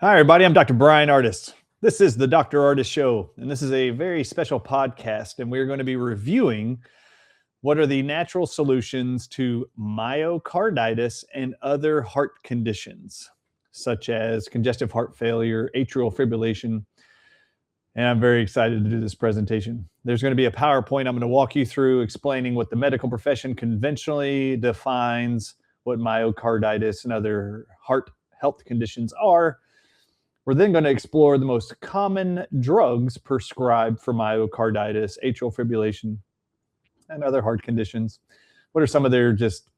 Hi, everybody. I'm Dr. Bryan Ardis. This is the Dr. Ardis Show, and this is a very special podcast, and we're going to be reviewing what are the natural solutions to myocarditis and other heart conditions, such as congestive heart failure, atrial fibrillation, and I'm very excited to do this presentation. There's going to be a PowerPoint I'm going to walk you through explaining what the medical profession conventionally defines what myocarditis and other heart health conditions are. We're then going to explore the most common drugs prescribed for myocarditis, atrial fibrillation, and other heart conditions. What are some of their just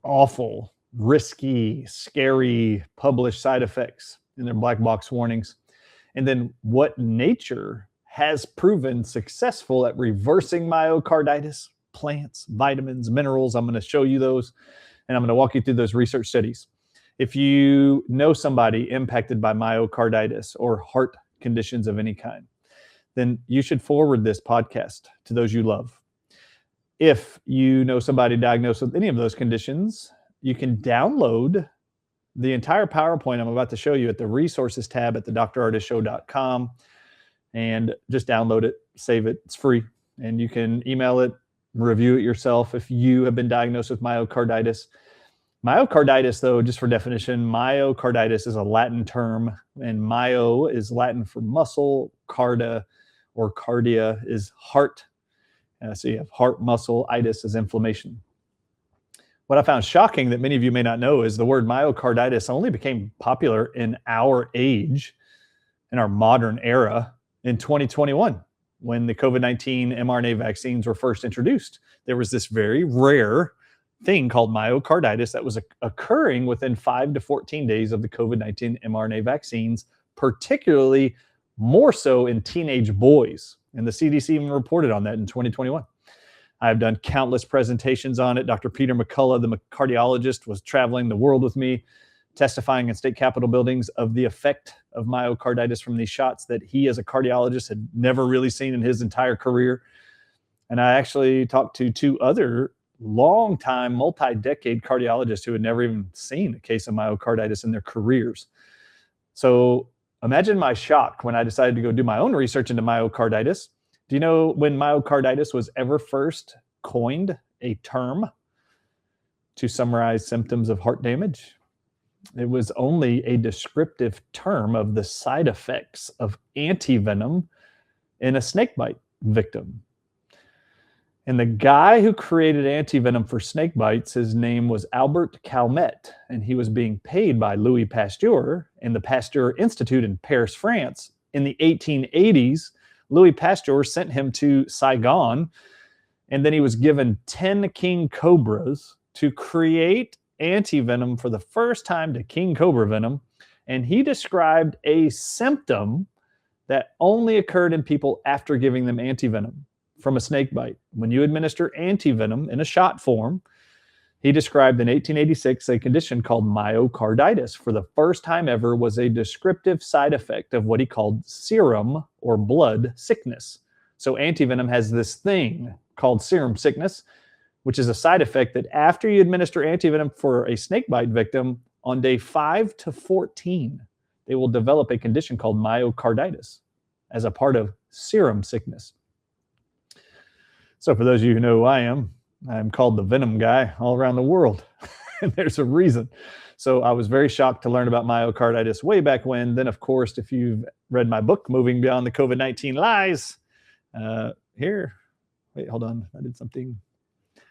awful, risky, scary published side effects and their black box warnings? And then what nature has proven successful at reversing myocarditis, plants, vitamins, minerals. I'm going to show you those, and I'm going to walk you through those research studies. If you know somebody impacted by myocarditis or heart conditions of any kind, then you should forward this podcast to those you love. If you know somebody diagnosed with any of those conditions, you can download the entire PowerPoint I'm about to show you at the resources tab at the drardisshow.com, and just download it, save it. It's free, and you can email it, review it yourself if you have been diagnosed with myocarditis. Myocarditis, though, just for definition, myocarditis is a Latin term, and myo is Latin for muscle, cardia or cardia is heart. So you have heart muscle, itis is inflammation. What I found shocking that many of you may not know is the word myocarditis only became popular in our age, in our modern era, in 2021, when the COVID-19 mRNA vaccines were first introduced. There was this very rare thing called myocarditis that was occurring within 5 to 14 days of the COVID-19 mRNA vaccines, particularly more so in teenage boys. And the CDC even reported on that in 2021. I've done countless presentations on it. Dr. Peter McCullough, the cardiologist, was traveling the world with me, testifying in state capitol buildings of the effect of myocarditis from these shots that he, as a cardiologist, had never really seen in his entire career. And I actually talked to two other long-time, multi-decade cardiologists who had never even seen a case of myocarditis in their careers. So imagine my shock when I decided to go do my own research into myocarditis. Do you know when myocarditis was ever first coined a term to summarize symptoms of heart damage? It was only a descriptive term of the side effects of antivenom in a snakebite victim. And the guy who created antivenom for snake bites, his name was Albert Calmette, and he was being paid by Louis Pasteur and the Pasteur Institute in Paris, France. In the 1880s, Louis Pasteur sent him to Saigon, and then he was given 10 king cobras to create antivenom for the first time to king cobra venom. And he described a symptom that only occurred in people after giving them antivenom from a snake bite. When you administer antivenom in a shot form, he described in 1886 a condition called myocarditis. For the first time ever, was a descriptive side effect of what he called serum or blood sickness. So antivenom has this thing called serum sickness, which is a side effect that after you administer antivenom for a snakebite victim, on day 5 to 14, they will develop a condition called myocarditis as a part of serum sickness. So for those of you who know who I am, I'm called the venom guy all around the world. And there's a reason. So I was very shocked to learn about myocarditis way back when. Then, of course, if you've read my book, Moving Beyond the COVID-19 Lies, wait, hold on. I did something. If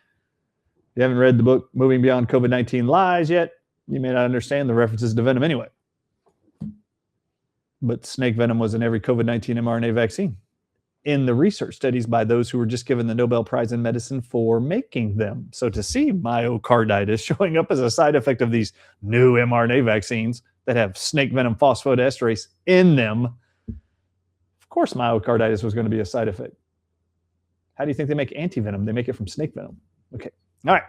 you haven't read the book, Moving Beyond COVID-19 Lies yet, you may not understand the references to venom anyway. But snake venom was in every COVID-19 mRNA vaccine in the research studies by those who were just given the Nobel Prize in Medicine for making them. So to see myocarditis showing up as a side effect of these new mRNA vaccines that have snake venom phosphodiesterase in them, of course myocarditis was going to be a side effect. How do you think they make antivenom? They make it from snake venom. Okay. All right.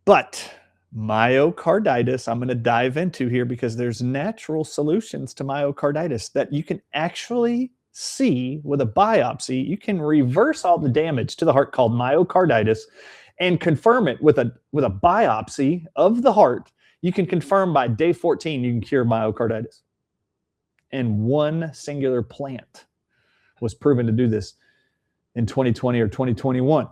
But myocarditis, I'm going to dive into here because there's natural solutions to myocarditis that you can actually see with a biopsy. You can reverse all the damage to the heart called myocarditis and confirm it with a biopsy of the heart You can confirm by day 14 you can cure myocarditis. And one singular plant was proven to do this in 2020 or 2021.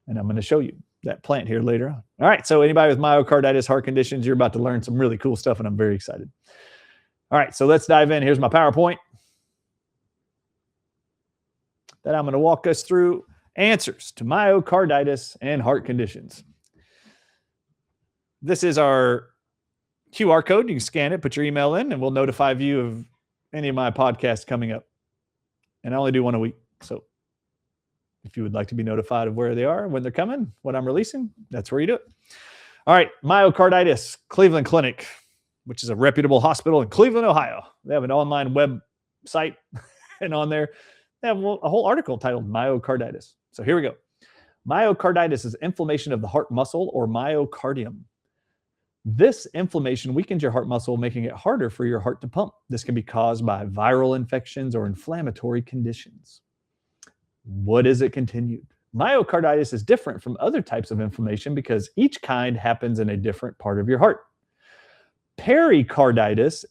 And I'm going to show you that plant here later on. All right, so anybody with myocarditis, heart conditions, you're about to learn some really cool stuff, and I'm very excited. All right, so let's dive in. Here's my PowerPoint that I'm going to walk us through answers to myocarditis and heart conditions. This is our QR code. You can scan it, put your email in, and we'll notify you of any of my podcasts coming up. And I only do one a week, so if you would like to be notified of where they are, when they're coming, what I'm releasing, that's where you do it. All right, myocarditis, Cleveland Clinic, which is a reputable hospital in Cleveland, Ohio. They have an online website, and on there, they have a whole article titled Myocarditis. So here we go. Myocarditis is inflammation of the heart muscle or myocardium. This inflammation weakens your heart muscle, making it harder for your heart to pump. This can be caused by viral infections or inflammatory conditions. What is it continued? Myocarditis is different from other types of inflammation because each kind happens in a different part of your heart. Pericarditis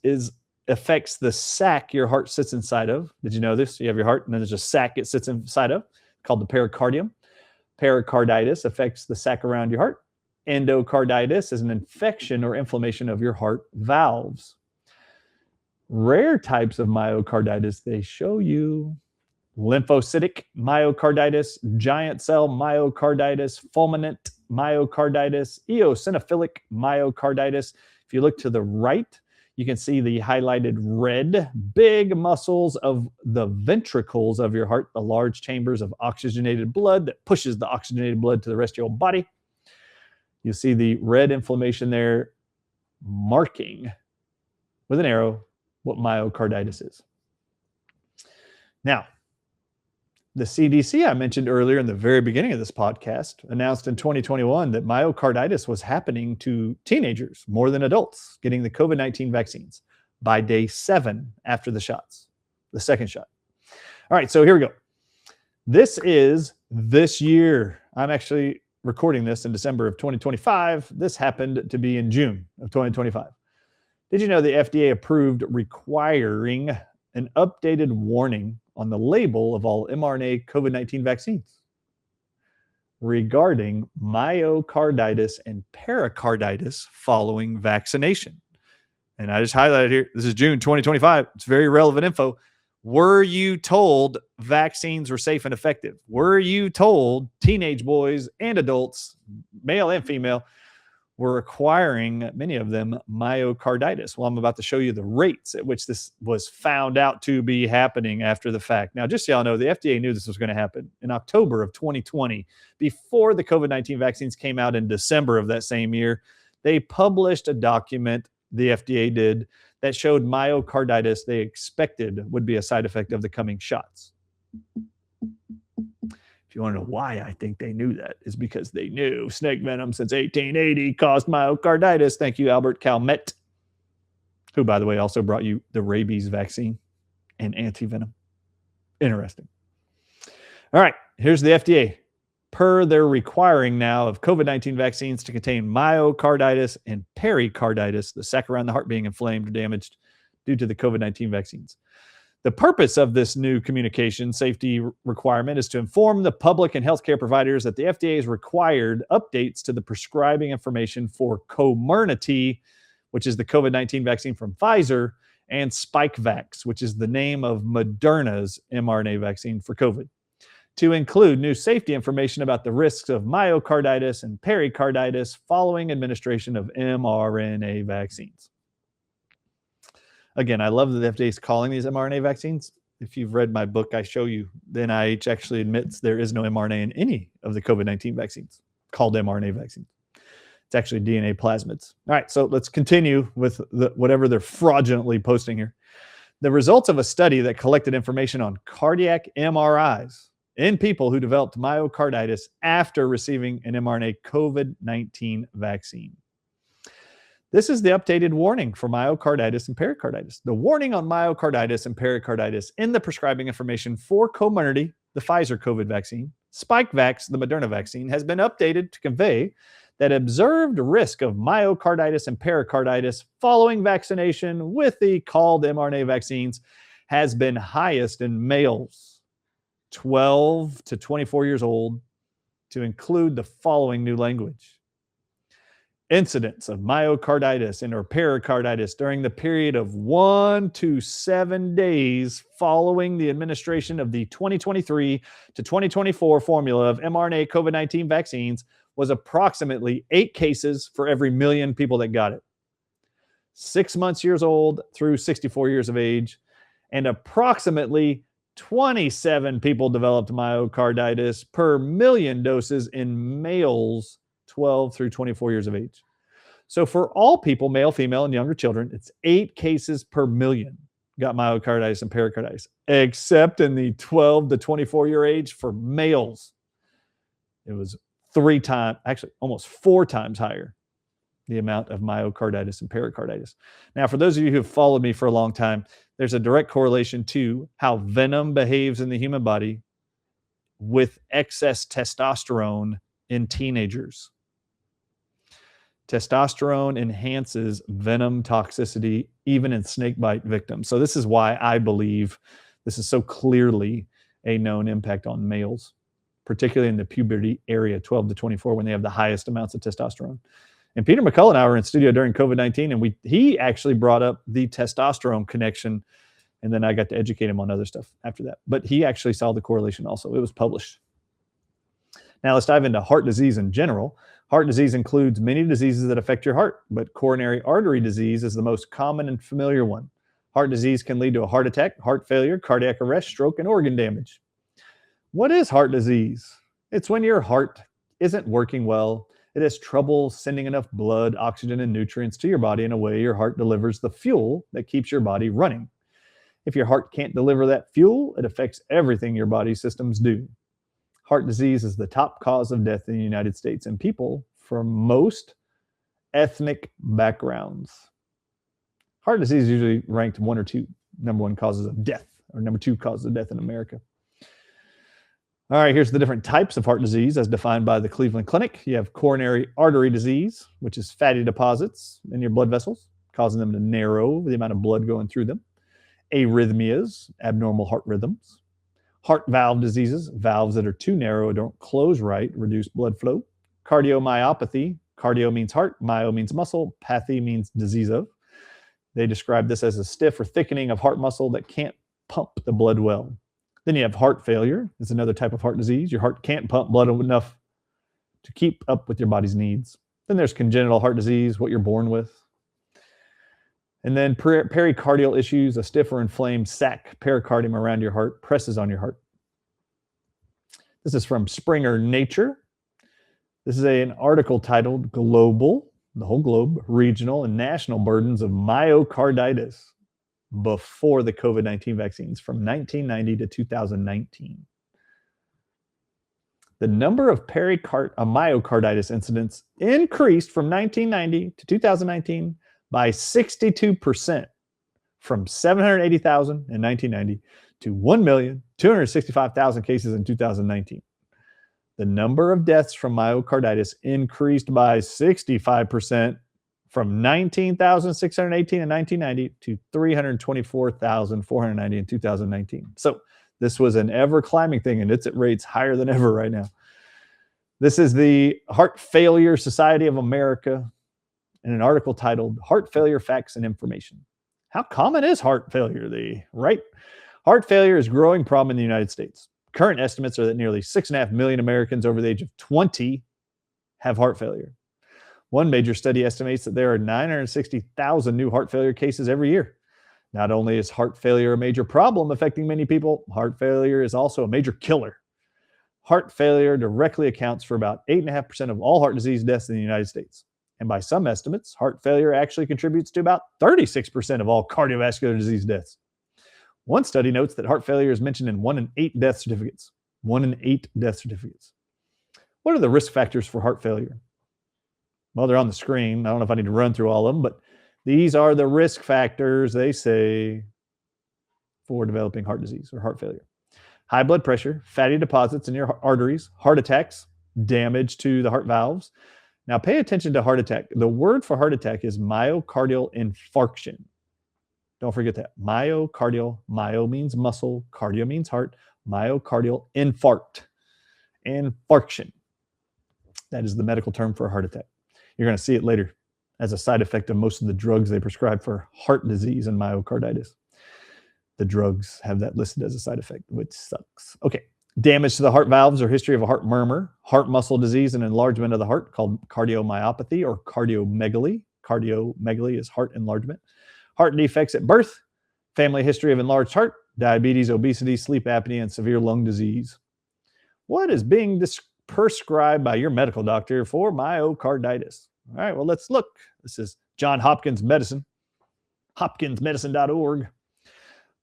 affects the sac your heart sits inside of. Did you know this? You have your heart and then there's a sac it sits inside of called the pericardium. Pericarditis affects the sac around your heart. Endocarditis is an infection or inflammation of your heart valves. Rare types of myocarditis, they show you lymphocytic myocarditis, giant cell myocarditis, fulminant myocarditis, eosinophilic myocarditis. If you look to the right, you can see the highlighted red, big muscles of the ventricles of your heart, the large chambers of oxygenated blood that pushes the oxygenated blood to the rest of your body. You see the red inflammation there marking with an arrow what myocarditis is. Now, the CDC I mentioned earlier in the very beginning of this podcast announced in 2021 that myocarditis was happening to teenagers more than adults getting the COVID-19 vaccines by day 7 after the shots, the second shot. All right, so here we go. This is this year. I'm actually recording this in December of 2025. This happened to be in June of 2025. Did you know the FDA approved requiring an updated warning on the label of all mRNA COVID-19 vaccines regarding myocarditis and pericarditis following vaccination? And I just highlighted here, this is June 2025. It's very relevant info. Were you told vaccines were safe and effective? Were you told teenage boys and adults, male and female, were acquiring, many of them, myocarditis? Well, I'm about to show you the rates at which this was found out to be happening after the fact. Now, just so y'all know, the FDA knew this was going to happen in October of 2020. Before the COVID-19 vaccines came out in December of that same year, they published a document, the FDA did, that showed myocarditis they expected would be a side effect of the coming shots. If you want to know why I think they knew that, is because they knew snake venom since 1880 caused myocarditis. Thank you, Albert Calmette, who, by the way, also brought you the rabies vaccine and antivenom. Interesting. All right, here's the FDA. Per their requiring now of COVID-19 vaccines to contain myocarditis and pericarditis, the sac around the heart being inflamed or damaged due to the COVID-19 vaccines. The purpose of this new communication safety requirement is to inform the public and healthcare providers that the FDA has required updates to the prescribing information for Comirnaty, which is the COVID-19 vaccine from Pfizer, and Spikevax, which is the name of Moderna's mRNA vaccine for COVID, to include new safety information about the risks of myocarditis and pericarditis following administration of mRNA vaccines. Again, I love that the FDA is calling these mRNA vaccines. If you've read my book, I show you the NIH actually admits there is no mRNA in any of the COVID-19 vaccines called mRNA vaccines. It's actually DNA plasmids. All right, so let's continue with whatever they're fraudulently posting here. The results of a study that collected information on cardiac MRIs in people who developed myocarditis after receiving an mRNA COVID-19 vaccine. This is the updated warning for myocarditis and pericarditis. The warning on myocarditis and pericarditis in the prescribing information for Comirnaty, the Pfizer COVID vaccine, Spikevax, the Moderna vaccine, has been updated to convey that observed risk of myocarditis and pericarditis following vaccination with the called mRNA vaccines has been highest in males 12 to 24 years old, to include the following new language. Incidence of myocarditis and or pericarditis during the period of 1 to 7 days following the administration of the 2023 to 2024 formula of mRNA COVID-19 vaccines was approximately 8 cases for every million people that got it. 6 months years old through 64 years of age, and approximately 27 people developed myocarditis per million doses in males 12 through 24 years of age. So for all people, male, female, and younger children, it's 8 cases per million got myocarditis and pericarditis, except in the 12 to 24 year age for males. It was 3 times, actually almost 4 times higher, the amount of myocarditis and pericarditis. Now, for those of you who have followed me for a long time, there's a direct correlation to how venom behaves in the human body with excess testosterone in teenagers. Testosterone enhances venom toxicity even in snakebite victims. So this is why I believe this is so clearly a known impact on males, particularly in the puberty area, 12 to 24, when they have the highest amounts of testosterone. And Peter McCullough and I were in studio during COVID-19, and he actually brought up the testosterone connection, and then I got to educate him on other stuff after that. But he actually saw the correlation also. It was published. Now let's dive into heart disease in general. Heart disease includes many diseases that affect your heart, but coronary artery disease is the most common and familiar one. Heart disease can lead to a heart attack, heart failure, cardiac arrest, stroke, and organ damage. What is heart disease? It's when your heart isn't working well. It has trouble sending enough blood, oxygen, and nutrients to your body in a way your heart delivers the fuel that keeps your body running. If your heart can't deliver that fuel, it affects everything your body systems do. Heart disease is the top cause of death in the United States in people from most ethnic backgrounds. Heart disease is usually ranked 1 or 2 number 1 causes of death, or number 2 causes of death in America. All right, here's the different types of heart disease as defined by the Cleveland Clinic. You have coronary artery disease, which is fatty deposits in your blood vessels, causing them to narrow the amount of blood going through them. Arrhythmias, abnormal heart rhythms. Heart valve diseases, valves that are too narrow or don't close right, reduce blood flow. Cardiomyopathy, cardio means heart, myo means muscle, pathy means disease of. They describe this as a stiff or thickening of heart muscle that can't pump the blood well. Then you have heart failure. It's another type of heart disease. Your heart can't pump blood enough to keep up with your body's needs. Then there's congenital heart disease, what you're born with. And then pericardial issues, a stiff or inflamed sac pericardium around your heart presses on your heart. This is from Springer Nature. This is an article titled Global, the whole globe, Regional and National Burdens of Myocarditis before the COVID-19 vaccines from 1990 to 2019. The number of myocarditis incidents increased from 1990 to 2019 by 62%, from 780,000 in 1990 to 1,265,000 cases in 2019. The number of deaths from myocarditis increased by 65%, from 19,618 in 1990 to 324,490 in 2019. So this was an ever climbing thing, and it's at rates higher than ever right now. This is the Heart Failure Society of America in an article titled Heart Failure Facts and Information. How common is heart failure? Heart failure is a growing problem in the United States. Current estimates are that nearly 6.5 million Americans over the age of 20 have heart failure. One major study estimates that there are 960,000 new heart failure cases every year. Not only is heart failure a major problem affecting many people, heart failure is also a major killer. Heart failure directly accounts for about 8.5% of all heart disease deaths in the United States. And by some estimates, heart failure actually contributes to about 36% of all cardiovascular disease deaths. One study notes that heart failure is mentioned in 1 in 8 death certificates. 1 in 8 death certificates. What are the risk factors for heart failure? Well, they're on the screen. I don't know if I need to run through all of them, but these are the risk factors, they say, for developing heart disease or heart failure. High blood pressure, fatty deposits in your arteries, heart attacks, damage to the heart valves, Now pay attention to heart attack. The word for heart attack is myocardial infarction. Don't forget that. Myocardial, myo means muscle, cardio means heart, myocardial infarct, infarction. That is the medical term for a heart attack. You're going to see it later as a side effect of most of the drugs they prescribe for heart disease and myocarditis. The drugs have that listed as a side effect, which sucks. Okay. Damage to the heart valves or history of a heart murmur, heart muscle disease and enlargement of the heart called cardiomyopathy or cardiomegaly. Cardiomegaly is heart enlargement. Heart defects at birth, family history of enlarged heart, diabetes, obesity, sleep apnea, and severe lung disease. What is being prescribed by your medical doctor for myocarditis? All right, well, let's look. This is Johns Hopkins Medicine, hopkinsmedicine.org.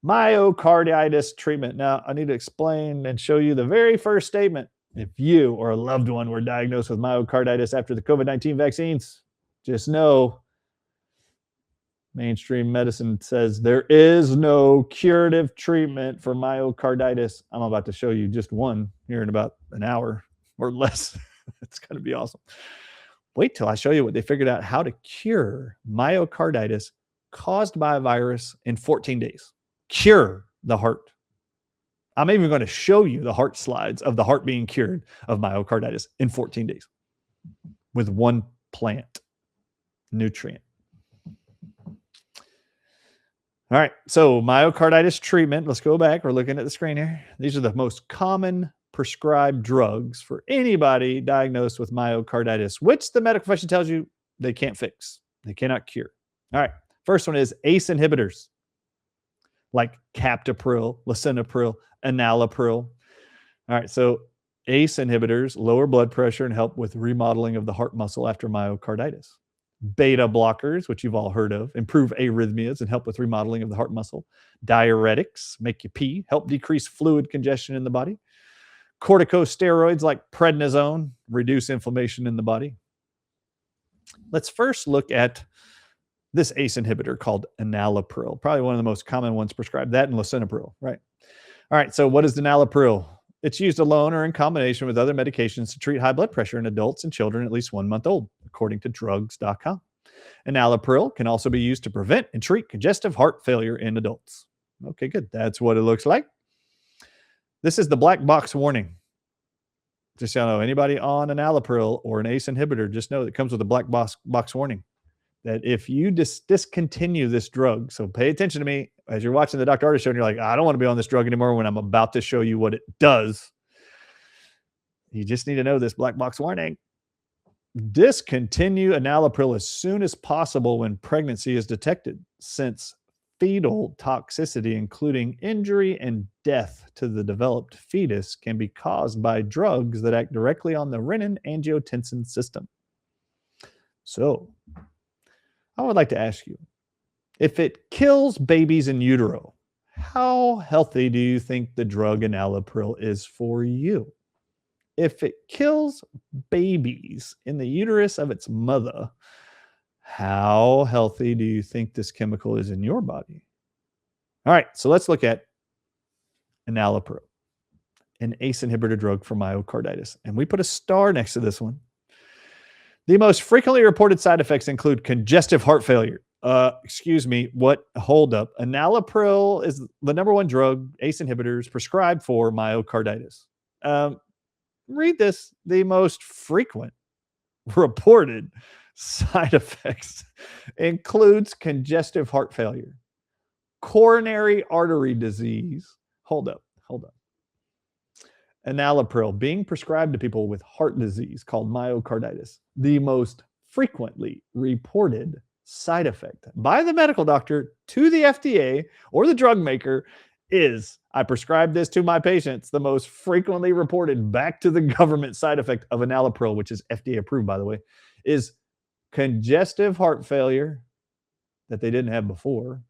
Myocarditis treatment. Now, I need to explain and show you the very first statement. If you or a loved one were diagnosed with myocarditis after the COVID-19 vaccines, just know mainstream medicine says there is no curative treatment for myocarditis. I'm about to show you just one here in about an hour or less. It's going to be awesome. Wait till I show you what they figured out how to cure myocarditis caused by a virus in 14 days. Cure the heart. I'm even going to show you the heart slides of the heart being cured of myocarditis in 14 days with one plant nutrient. All right, so myocarditis treatment. Let's go back. We're looking at the screen here. These are the most common prescribed drugs for anybody diagnosed with myocarditis, which the medical profession tells you they can't fix. They cannot cure. All right, first one is ACE inhibitors like captopril, lisinopril, enalapril. All right, so ACE inhibitors lower blood pressure and help with remodeling of the heart muscle after myocarditis. Beta blockers, which you've all heard of, improve arrhythmias and help with remodeling of the heart muscle. Diuretics, make you pee, help decrease fluid congestion in the body. Corticosteroids like prednisone, reduce inflammation in the body. Let's first look at this ACE inhibitor called enalapril, probably one of the most common ones prescribed, that and lisinopril, right? All right, so what is enalapril? It's used alone or in combination with other medications to treat high blood pressure in adults and children at least 1 month old, according to drugs.com. Enalapril can also be used to prevent and treat congestive heart failure in adults. Okay, good. That's what it looks like. This is the black box warning. Just so you know, anybody on enalapril or an ACE inhibitor, just know that it comes with a black box warning. That if you discontinue this drug, so pay attention to me as you're watching the Dr. Ardis Show and you're like, I don't want to be on this drug anymore when I'm about to show you what it does. You just need to know this black box warning. Discontinue enalapril as soon as possible when pregnancy is detected, since fetal toxicity, including injury and death to the developed fetus, can be caused by drugs that act directly on the renin-angiotensin system. So, I would like to ask you, if it kills babies in utero, how healthy do you think the drug enalapril is for you? If it kills babies in the uterus of its mother, how healthy do you think this chemical is in your body? All right, so let's look at enalapril, an ACE inhibitor drug for myocarditis. And we put a star next to this one. The most frequently reported side effects include congestive heart failure. Hold up. Enalapril is the #1 drug, ACE inhibitors, prescribed for myocarditis. Read this. The most frequent reported side effects includes congestive heart failure, coronary artery disease. Hold up. Enalapril being prescribed to people with heart disease called myocarditis. The most frequently reported side effect by the medical doctor to the FDA or the drug maker is, I prescribe this to my patients. The most frequently reported back to the government side effect of enalapril, which is FDA approved, by the way, is congestive heart failure that they didn't have before,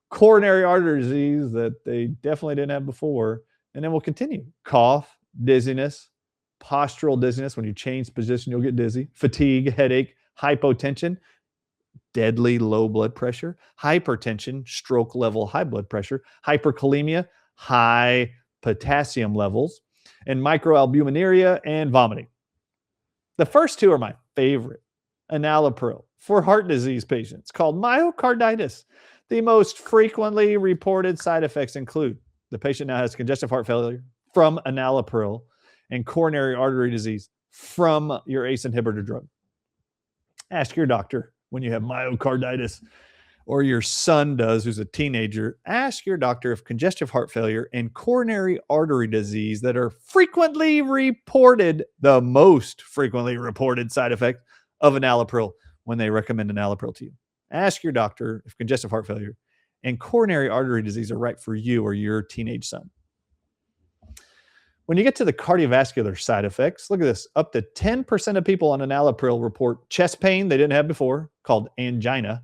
coronary artery disease that they definitely didn't have before, and then we'll continue. Cough, dizziness, postural dizziness. When you change position, you'll get dizzy. Fatigue, headache, hypotension, deadly low blood pressure, hypertension, stroke level high blood pressure, hyperkalemia, high potassium levels, and microalbuminuria and vomiting. The first two are my favorite, enalapril, for heart disease patients called myocarditis. The most frequently reported side effects include the patient now has congestive heart failure from enalapril and coronary artery disease from your ACE inhibitor drug. Ask your doctor when you have myocarditis, or your son does, who's a teenager. Ask your doctor if congestive heart failure and coronary artery disease that are frequently reported, the most frequently reported side effect of enalapril when they recommend enalapril to you. Ask your doctor if congestive heart failure and coronary artery disease are right for you or your teenage son. When you get to the cardiovascular side effects, look at this. Up to 10% of people on enalapril report chest pain they didn't have before, called angina,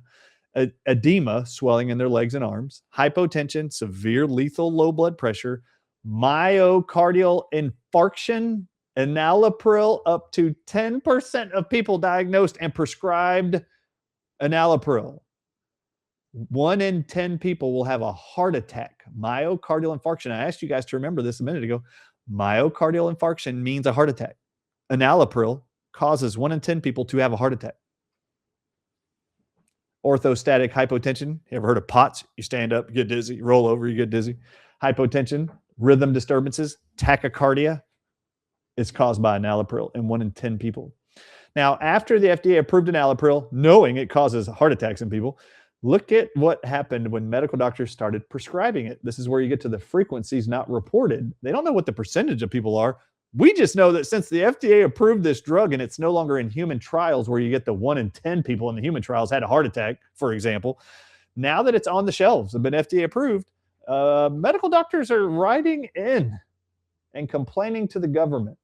edema, swelling in their legs and arms, hypotension, severe lethal low blood pressure, myocardial infarction. Enalapril, up to 10% of people diagnosed and prescribed enalapril. 1 in 10 people will have a heart attack, myocardial infarction. I asked you guys to remember this a minute ago. Myocardial infarction means a heart attack. Enalapril causes 1 in 10 people to have a heart attack. Orthostatic hypotension. You ever heard of POTS? You stand up, you get dizzy, you roll over, you get dizzy. Hypotension, rhythm disturbances, tachycardia is caused by enalapril in 1 in 10 people. Now, after the FDA approved enalapril, knowing it causes heart attacks in people, look at what happened when medical doctors started prescribing it. This is where you get to the frequencies not reported. They don't know what the percentage of people are. We just know that since the FDA approved this drug and it's no longer in human trials where you get the 1 in 10 people in the human trials had a heart attack, for example, now that it's on the shelves and been FDA approved, medical doctors are writing in and complaining to the government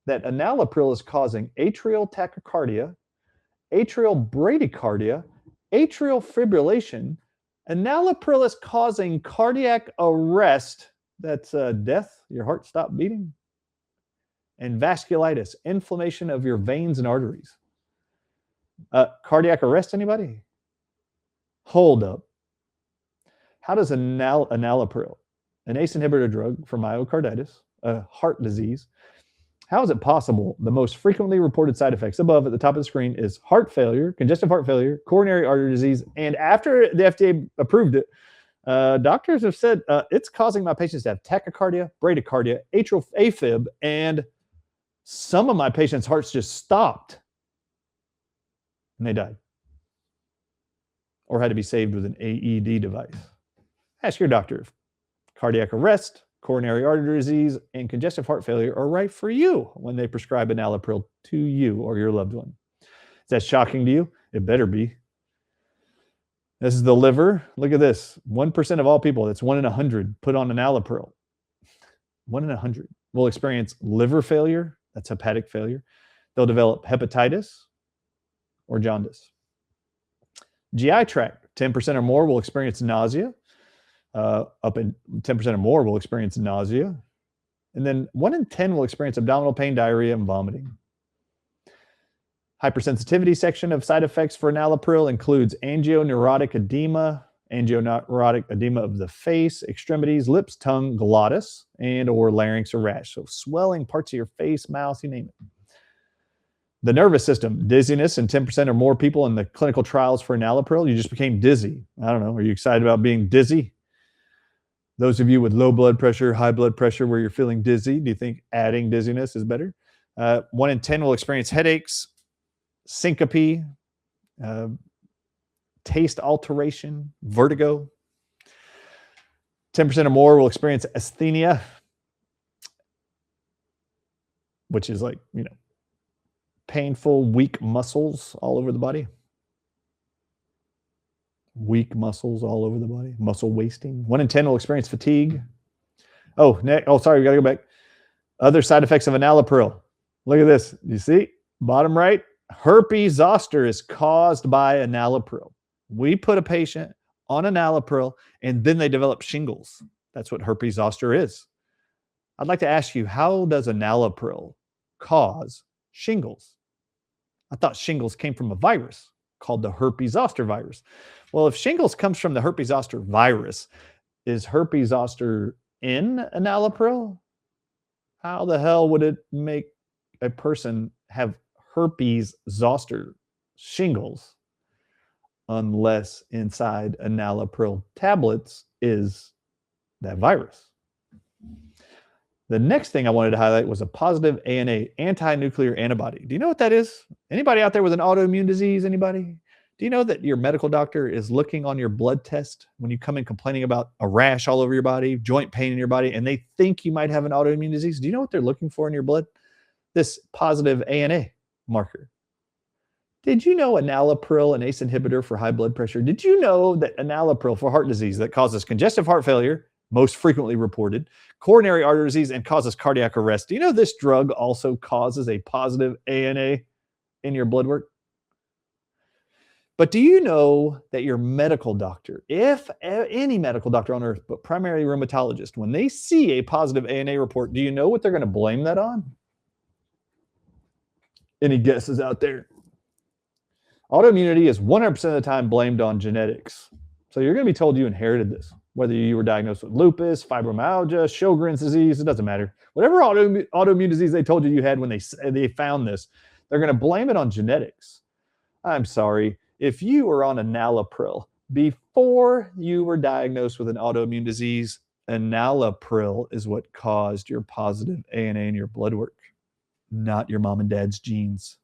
that enalapril is causing atrial tachycardia, atrial bradycardia, atrial fibrillation. Enalapril is causing cardiac arrest, that's death, your heart stopped beating, and vasculitis, inflammation of your veins and arteries. Cardiac arrest, anybody? Hold up. How does enalapril, an ACE inhibitor drug for myocarditis, a heart disease, how is it possible the most frequently reported side effects above at the top of the screen is heart failure, congestive heart failure, coronary artery disease, and after the FDA approved it, doctors have said it's causing my patients to have tachycardia, bradycardia, atrial AFib, and some of my patients' hearts just stopped and they died or had to be saved with an AED device. Ask your doctor if cardiac arrest, coronary artery disease, and congestive heart failure are right for you when they prescribe enalapril to you or your loved one. Is that shocking to you? It better be. This is the liver. Look at this. 1% of all people, that's 1 in 100, put on enalapril. 1 in 100 will experience liver failure. That's hepatic failure. They'll develop hepatitis or jaundice. GI tract, 10% or more will experience nausea. Up in 10% or more will experience nausea. And then 1 in 10 will experience abdominal pain, diarrhea, and vomiting. Hypersensitivity section of side effects for enalapril includes angioneurotic edema of the face, extremities, lips, tongue, glottis, and or larynx or rash. So swelling parts of your face, mouth, you name it. The nervous system, dizziness in 10% or more people in the clinical trials for enalapril. You just became dizzy. I don't know. Are you excited about being dizzy? Those of you with low blood pressure, high blood pressure, where you're feeling dizzy, do you think adding dizziness is better? 1 in 10 will experience headaches, syncope, taste alteration, vertigo. 10% or more will experience asthenia, which is like, painful, weak muscles all over the body. Weak muscles all over the body, muscle wasting. 1 in 10 will experience fatigue. Sorry, we got to go back. Other side effects of enalapril. Look at this. You see, bottom right, herpes zoster is caused by enalapril. We put a patient on enalapril and then they develop shingles. That's what herpes zoster is. I'd like to ask you, how does enalapril cause shingles? I thought shingles came from a virus called the herpes zoster virus. Well, if shingles comes from the herpes zoster virus, is herpes zoster in enalapril? How the hell would it make a person have herpes zoster, shingles, unless inside enalapril tablets is that virus. The next thing I wanted to highlight was a positive ANA, anti-nuclear antibody. Do you know what that is? Anybody out there with an autoimmune disease? Anybody? Do you know that your medical doctor is looking on your blood test when you come in complaining about a rash all over your body, joint pain in your body, and they think you might have an autoimmune disease? Do you know what they're looking for in your blood? This positive ANA marker. Did you know enalapril, an ACE inhibitor for high blood pressure? Did you know that enalapril for heart disease that causes congestive heart failure, most frequently reported, coronary artery disease, and causes cardiac arrest? Do you know this drug also causes a positive ANA in your blood work? But do you know that your medical doctor, if any medical doctor on earth, but primary rheumatologist, when they see a positive ANA report, do you know what they're going to blame that on? Any guesses out there? Autoimmunity is 100% of the time blamed on genetics. So you're going to be told you inherited this. Whether you were diagnosed with lupus, fibromyalgia, Sjogren's disease, it doesn't matter. Whatever autoimmune disease they told you had when they found this, they're going to blame it on genetics. I'm sorry. If you were on enalapril before you were diagnosed with an autoimmune disease, enalapril is what caused your positive ANA in your blood work, not your mom and dad's genes.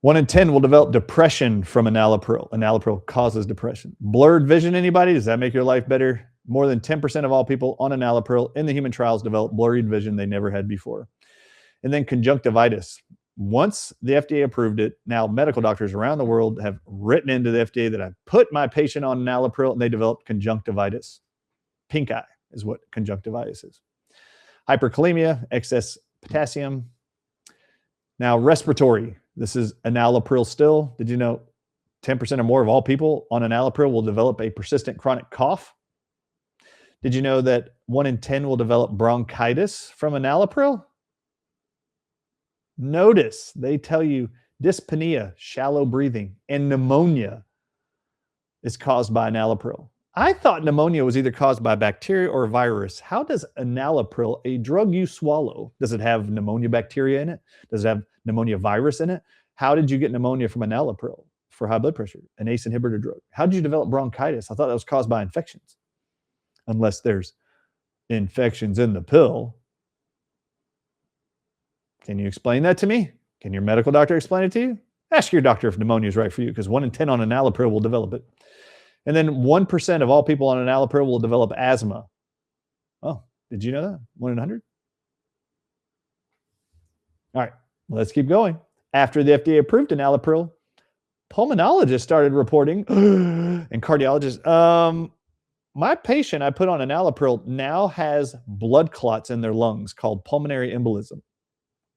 1 in 10 will develop depression from enalapril. Enalapril causes depression. Blurred vision, anybody? Does that make your life better? More than 10% of all people on enalapril in the human trials develop blurred vision they never had before. And then conjunctivitis. Once the FDA approved it, now medical doctors around the world have written into the FDA that I put my patient on enalapril and they developed conjunctivitis. Pink eye is what conjunctivitis is. Hyperkalemia, excess potassium. Now respiratory. This is enalapril still. Did you know 10% or more of all people on enalapril will develop a persistent chronic cough? Did you know that 1 in 10 will develop bronchitis from enalapril? Notice they tell you dyspnea, shallow breathing, and pneumonia is caused by enalapril. I thought pneumonia was either caused by bacteria or a virus. How does enalapril, a drug you swallow, does it have pneumonia bacteria in it? Does it have pneumonia virus in it? How did you get pneumonia from enalapril for high blood pressure, an ACE inhibitor drug? How did you develop bronchitis? I thought that was caused by infections. Unless there's infections in the pill. Can you explain that to me? Can your medical doctor explain it to you? Ask your doctor if pneumonia is right for you, because 1 in 10 on enalapril will develop it. And then 1% of all people on enalapril will develop asthma. Oh, did you know that? 1 in 100? All right, let's keep going. After the FDA approved enalapril, pulmonologists started reporting, and cardiologists, my patient I put on enalapril now has blood clots in their lungs called pulmonary embolism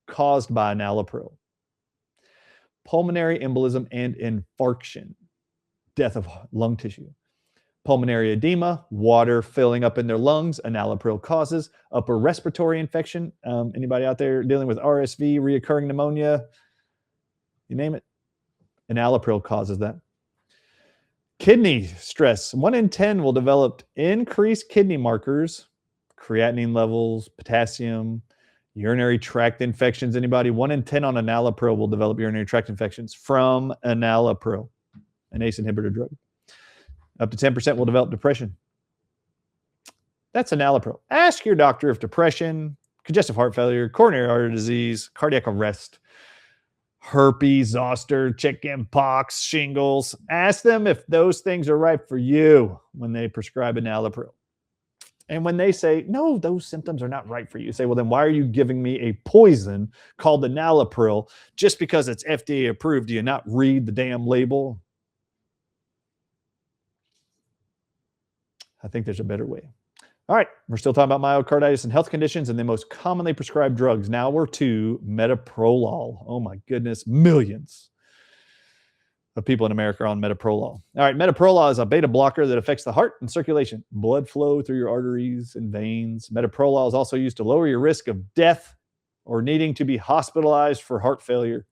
caused by enalapril. Pulmonary embolism and infarction, death of lung tissue. Pulmonary edema, water filling up in their lungs, enalapril causes. Upper respiratory infection, anybody out there dealing with RSV, reoccurring pneumonia, you name it, enalapril causes that. Kidney stress, 1 in 10 will develop increased kidney markers, creatinine levels, potassium, urinary tract infections. Anybody? 1 in 10 on enalapril will develop urinary tract infections from enalapril, an ACE inhibitor drug. Up to 10% will develop depression. That's enalapril. Ask your doctor if depression, congestive heart failure, coronary artery disease, cardiac arrest, herpes, zoster, chicken pox, shingles. Ask them if those things are right for you when they prescribe enalapril. And when they say, no, those symptoms are not right for you, say, well, then why are you giving me a poison called enalapril just because it's FDA approved? Do you not read the damn label? I think there's a better way. All right, we're still talking about myocarditis and health conditions and the most commonly prescribed drugs. Now we're to metoprolol. Oh my goodness, millions of people in America are on metoprolol. All right, metoprolol is a beta blocker that affects the heart and circulation, blood flow through your arteries and veins. Metoprolol is also used to lower your risk of death or needing to be hospitalized for heart failure.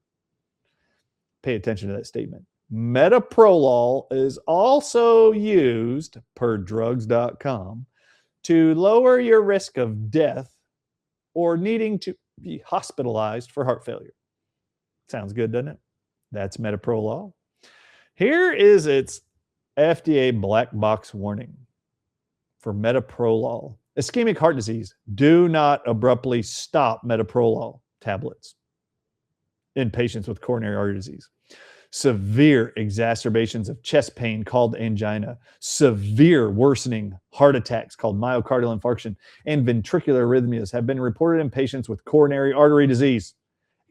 Pay attention to that statement. Metoprolol is also used, per drugs.com, to lower your risk of death or needing to be hospitalized for heart failure. Sounds good, doesn't it? That's metoprolol. Here is its FDA black box warning for metoprolol. Ischemic heart disease. Do not abruptly stop metoprolol tablets in patients with coronary artery disease. Severe exacerbations of chest pain called angina, severe worsening heart attacks called myocardial infarction, and ventricular arrhythmias have been reported in patients with coronary artery disease,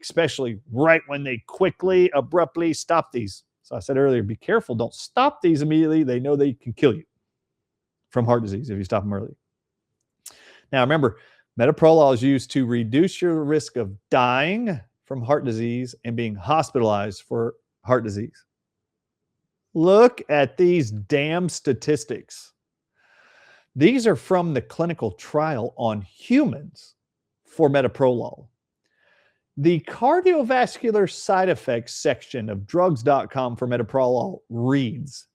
especially right when they quickly, abruptly stop these. So I said earlier, be careful. Don't stop these immediately. They know they can kill you from heart disease if you stop them early. Now, remember, metoprolol is used to reduce your risk of dying from heart disease and being hospitalized for heart disease. Look at these damn statistics. These are from the clinical trial on humans for metoprolol. The cardiovascular side effects section of drugs.com for metoprolol reads,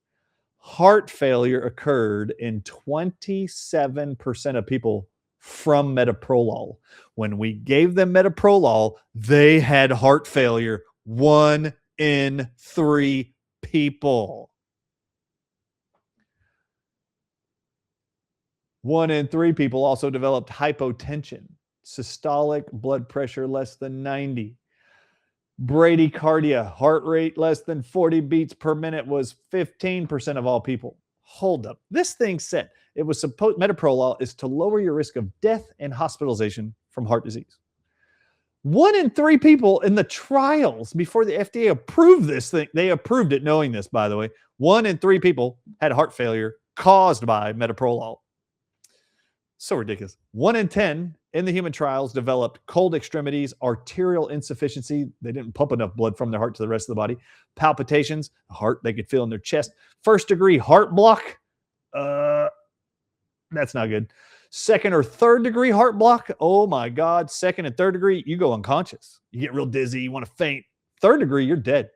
heart failure occurred in 27% of people from metoprolol. When we gave them metoprolol, they had heart failure. 1 in 3 people. 1 in 3 people also developed hypotension, systolic blood pressure less than 90. Bradycardia, heart rate less than 40 beats per minute, was 15% of all people. Hold up. This thing said it was supposed, metoprolol is to lower your risk of death and hospitalization from heart disease. 1 in 3 people in the trials before the FDA approved this thing, they approved it knowing this, by the way. 1 in 3 people had heart failure caused by metoprolol. So ridiculous. 1 in 10 in the human trials developed cold extremities, arterial insufficiency. They didn't pump enough blood from their heart to the rest of the body. Palpitations, heart they could feel in their chest. First degree heart block. That's not good. Second or third degree heart block. Oh my God. Second and third degree, you go unconscious. You get real dizzy. You want to faint. Third degree, you're dead.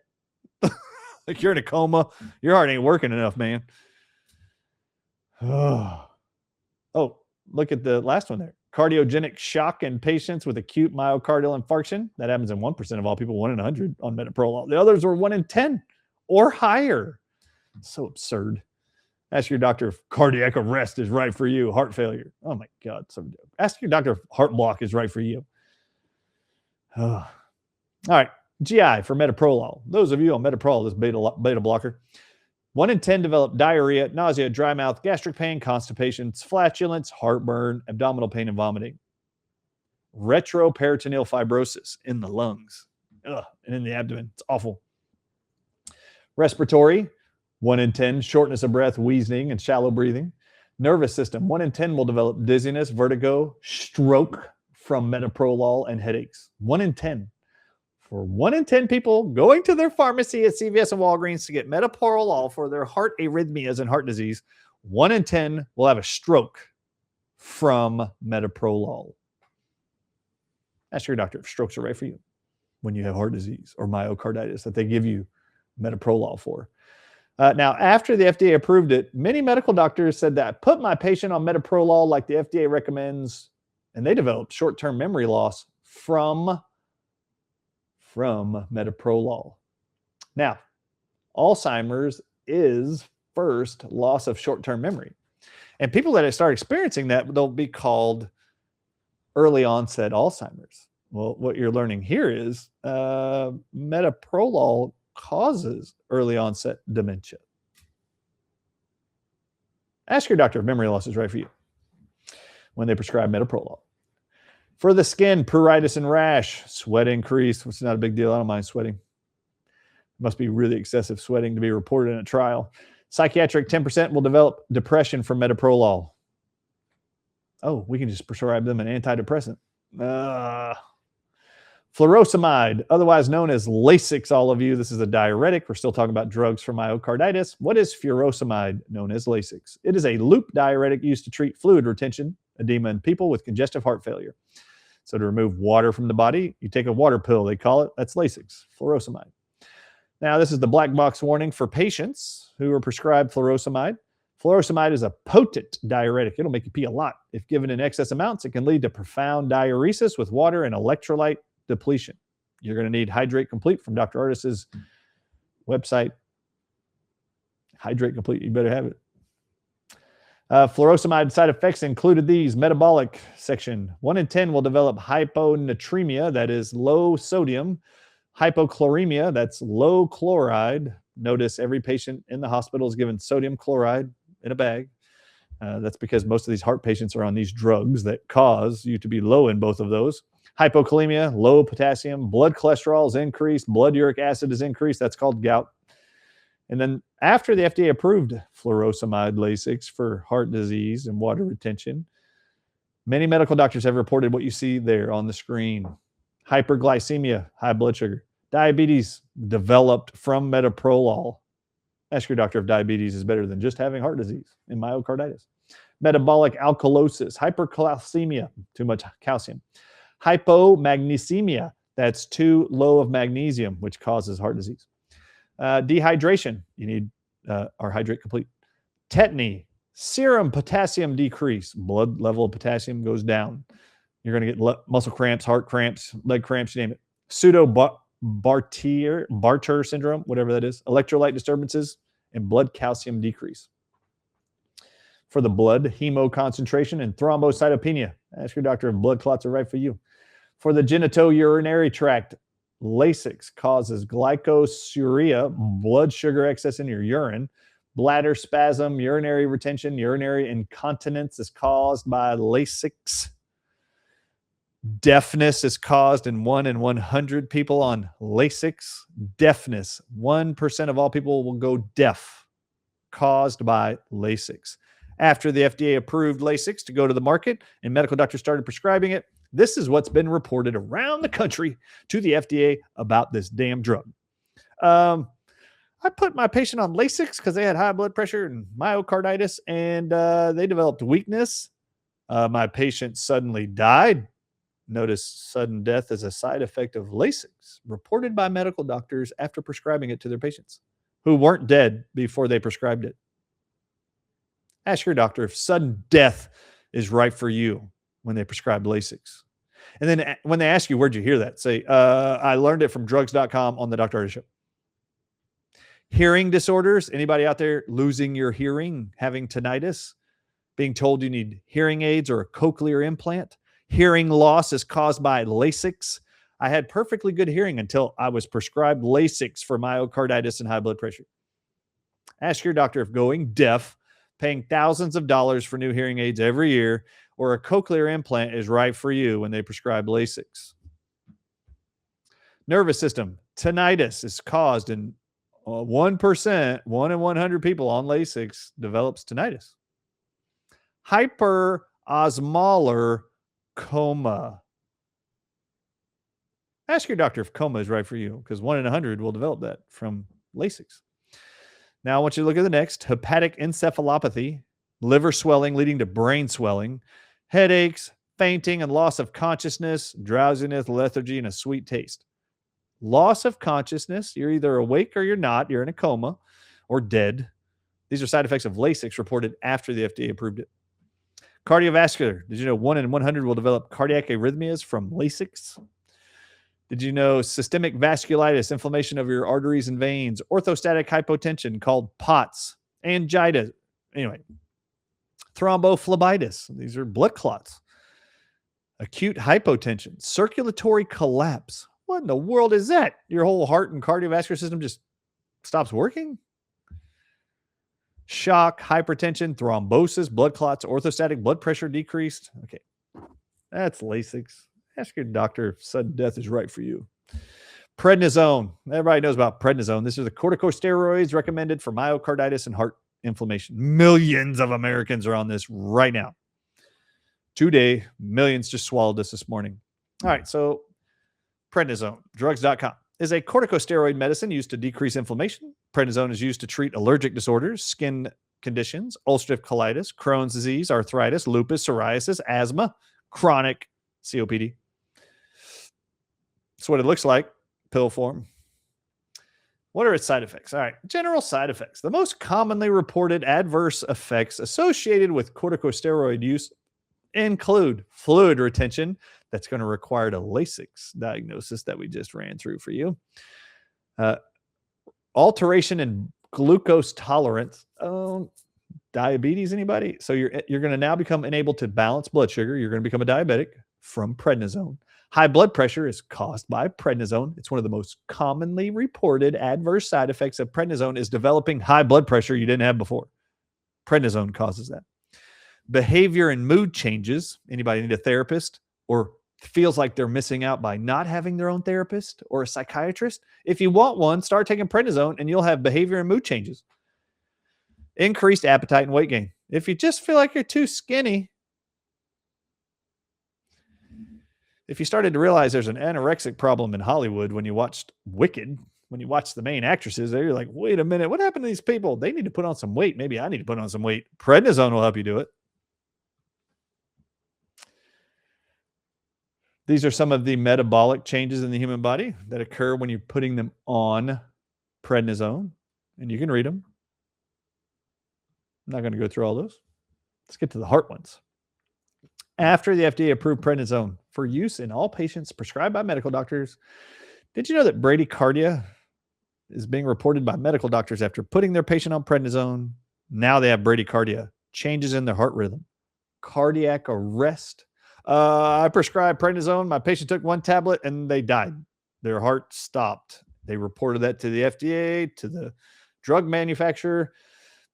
Like you're in a coma. Your heart ain't working enough, man. Oh, look at the last one there. Cardiogenic shock in patients with acute myocardial infarction. That happens in 1% of all people, 1 in 100 on metoprolol. The others were 1 in 10 or higher. So absurd. Ask your doctor if cardiac arrest is right for you. Heart failure. Oh my God. Ask your doctor if heart block is right for you. All right. GI for metoprolol. Those of you on metoprolol, this beta blocker. 1 in 10 develop diarrhea, nausea, dry mouth, gastric pain, constipation, flatulence, heartburn, abdominal pain, and vomiting. Retroperitoneal fibrosis in the lungs and in the abdomen. It's awful. Respiratory, 1 in 10, shortness of breath, wheezing, and shallow breathing. Nervous system, 1 in 10 will develop dizziness, vertigo, stroke from metoprolol, and headaches. 1 in 10. For 1 in 10 people going to their pharmacy at CVS and Walgreens to get metoprolol for their heart arrhythmias and heart disease, 1 in 10 will have a stroke from metoprolol. Ask your doctor if strokes are right for you when you have heart disease or myocarditis that they give you metoprolol for. Now, after the FDA approved it, many medical doctors said that I put my patient on metoprolol like the FDA recommends, and they developed short-term memory loss from metoprolol. Now, Alzheimer's is first loss of short-term memory. And people that start experiencing that, they'll be called early onset Alzheimer's. Well, what you're learning here is metoprolol causes early onset dementia. Ask your doctor if memory loss is right for you when they prescribe metoprolol. For the skin, pruritus and rash, sweat increase, which is not a big deal. I don't mind sweating. It must be really excessive sweating to be reported in a trial. Psychiatric, 10% will develop depression from metoprolol. Oh, we can just prescribe them an antidepressant. Furosemide, otherwise known as Lasix, all of you. This is a diuretic. We're still talking about drugs for myocarditis. What is furosemide, known as Lasix? It is a loop diuretic used to treat fluid retention, edema in people with congestive heart failure. So to remove water from the body, you take a water pill, they call it. That's Lasix, furosemide. Now, this is the black box warning for patients who are prescribed furosemide. Furosemide is a potent diuretic. It'll make you pee a lot. If given in excess amounts, it can lead to profound diuresis with water and electrolyte depletion. You're going to need Hydrate Complete from Dr. Ardis's website. Hydrate Complete, you better have it. Furosemide side effects included these. Metabolic section. 1 in 10 will develop hyponatremia, that is low sodium. Hypochloremia, that's low chloride. Notice every patient in the hospital is given sodium chloride in a bag. That's because most of these heart patients are on these drugs that cause you to be low in both of those. Hypokalemia, low potassium. Blood cholesterol is increased. Blood uric acid is increased. That's called gout. And then after the FDA approved furosemide Lasix for heart disease and water retention, many medical doctors have reported what you see there on the screen. Hyperglycemia, high blood sugar. Diabetes developed from metoprolol. Ask your doctor if diabetes is better than just having heart disease and myocarditis. Metabolic alkalosis, hypercalcemia, too much calcium. Hypomagnesemia, that's too low of magnesium, which causes heart disease. Dehydration, you need our Hydrate Complete. Tetany, serum potassium decrease. Blood level of potassium goes down. You're going to get muscle cramps, heart cramps, leg cramps, you name it. Barter syndrome, whatever that is. Electrolyte disturbances and blood calcium decrease. For the blood, hemoconcentration and thrombocytopenia. Ask your doctor if blood clots are right for you. For the genitourinary tract, Lasix causes glycosuria, blood sugar excess in your urine. Bladder spasm, urinary retention, urinary incontinence is caused by Lasix. Deafness is caused in 1 in 100 people on Lasix. Deafness, 1% of all people will go deaf, caused by Lasix. After the FDA approved Lasix to go to the market and medical doctors started prescribing it, this is what's been reported around the country to the FDA about this damn drug. I put my patient on Lasix because they had high blood pressure and myocarditis, and they developed weakness. My patient suddenly died. Notice sudden death as a side effect of Lasix, reported by medical doctors after prescribing it to their patients who weren't dead before they prescribed it. Ask your doctor if sudden death is right for you when they prescribe Lasix. And then when they ask you, where'd you hear that? Say, I learned it from drugs.com on the Dr. Ardis Show. Hearing disorders. Anybody out there losing your hearing, having tinnitus, being told you need hearing aids or a cochlear implant? Hearing loss is caused by Lasix. I had perfectly good hearing until I was prescribed Lasix for myocarditis and high blood pressure. Ask your doctor if going deaf, paying thousands of dollars for new hearing aids every year, or a cochlear implant is right for you when they prescribe Lasix. Nervous system. Tinnitus is caused in 1%, 1 in 100 people on Lasix develops tinnitus. Hyperosmolar coma. Ask your doctor if coma is right for you, because 1 in 100 will develop that from Lasix. Now I want you to look at the next. Hepatic encephalopathy, liver swelling leading to brain swelling, headaches, fainting, and loss of consciousness, drowsiness, lethargy, and a sweet taste. Loss of consciousness, you're either awake or you're not. You're in a coma or dead. These are side effects of Lasix reported after the FDA approved it. Cardiovascular. Did you know 1 in 100 will develop cardiac arrhythmias from Lasix? Did you know systemic vasculitis, inflammation of your arteries and veins, orthostatic hypotension called POTS, angina, anyway, thrombophlebitis, these are blood clots, acute hypotension, circulatory collapse. What in the world is that? Your whole heart and cardiovascular system just stops working? Shock, hypertension, thrombosis, blood clots, orthostatic blood pressure decreased. Okay, that's Lasix. Ask your doctor if sudden death is right for you. Prednisone. Everybody knows about prednisone. These are the corticosteroids recommended for myocarditis and heart inflammation. Millions of Americans are on this right now. Today, millions just swallowed this morning. All right, so prednisone, drugs.com, is a corticosteroid medicine used to decrease inflammation. Prednisone is used to treat allergic disorders, skin conditions, ulcerative colitis, Crohn's disease, arthritis, lupus, psoriasis, asthma, chronic COPD. That's what it looks like, pill form. What are its side effects? All right, general side effects. The most commonly reported adverse effects associated with corticosteroid use include fluid retention. That's going to require a Lasix diagnosis that we just ran through for you. Uh, Alteration in glucose tolerance. Diabetes, anybody? So you're going to now become unable to balance blood sugar. You're going to become a diabetic from prednisone. High blood pressure is caused by prednisone. It's one of the most commonly reported adverse side effects of prednisone is developing high blood pressure you didn't have before. Prednisone causes that. Behavior and mood changes. Anybody need a therapist or feels like they're missing out by not having their own therapist or a psychiatrist? If you want one, start taking prednisone and you'll have behavior and mood changes. Increased appetite and weight gain. If you just feel like you're too skinny, if you started to realize there's an anorexic problem in Hollywood when you watched Wicked, when you watch the main actresses there, you're like, wait a minute, what happened to these people? They need to put on some weight. Maybe I need to put on some weight. Prednisone will help you do it. These are some of the metabolic changes in the human body that occur when you're putting them on prednisone, and you can read them. I'm not going to go through all those. Let's get to the heart ones. After the FDA approved prednisone for use in all patients prescribed by medical doctors, did you know that bradycardia is being reported by medical doctors after putting their patient on prednisone? Now they have bradycardia, changes in their heart rhythm, cardiac arrest. I prescribed prednisone. My patient took one tablet and they died. Their heart stopped. They reported that to the FDA, to the drug manufacturer.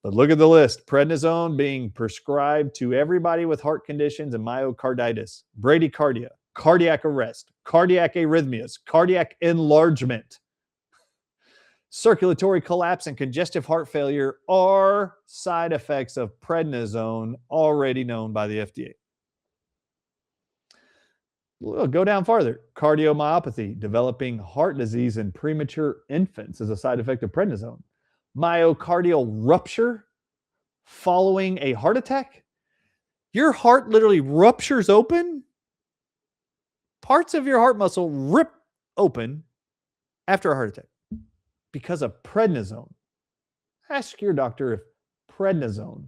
But look at the list. Prednisone being prescribed to everybody with heart conditions and myocarditis, bradycardia, cardiac arrest, cardiac arrhythmias, cardiac enlargement, circulatory collapse, and congestive heart failure are side effects of prednisone already known by the FDA. We'll go down farther. Cardiomyopathy, developing heart disease in premature infants is a side effect of prednisone. Myocardial rupture following a heart attack. Your heart literally ruptures open. Parts of your heart muscle rip open after a heart attack because of prednisone. Ask your doctor if prednisone,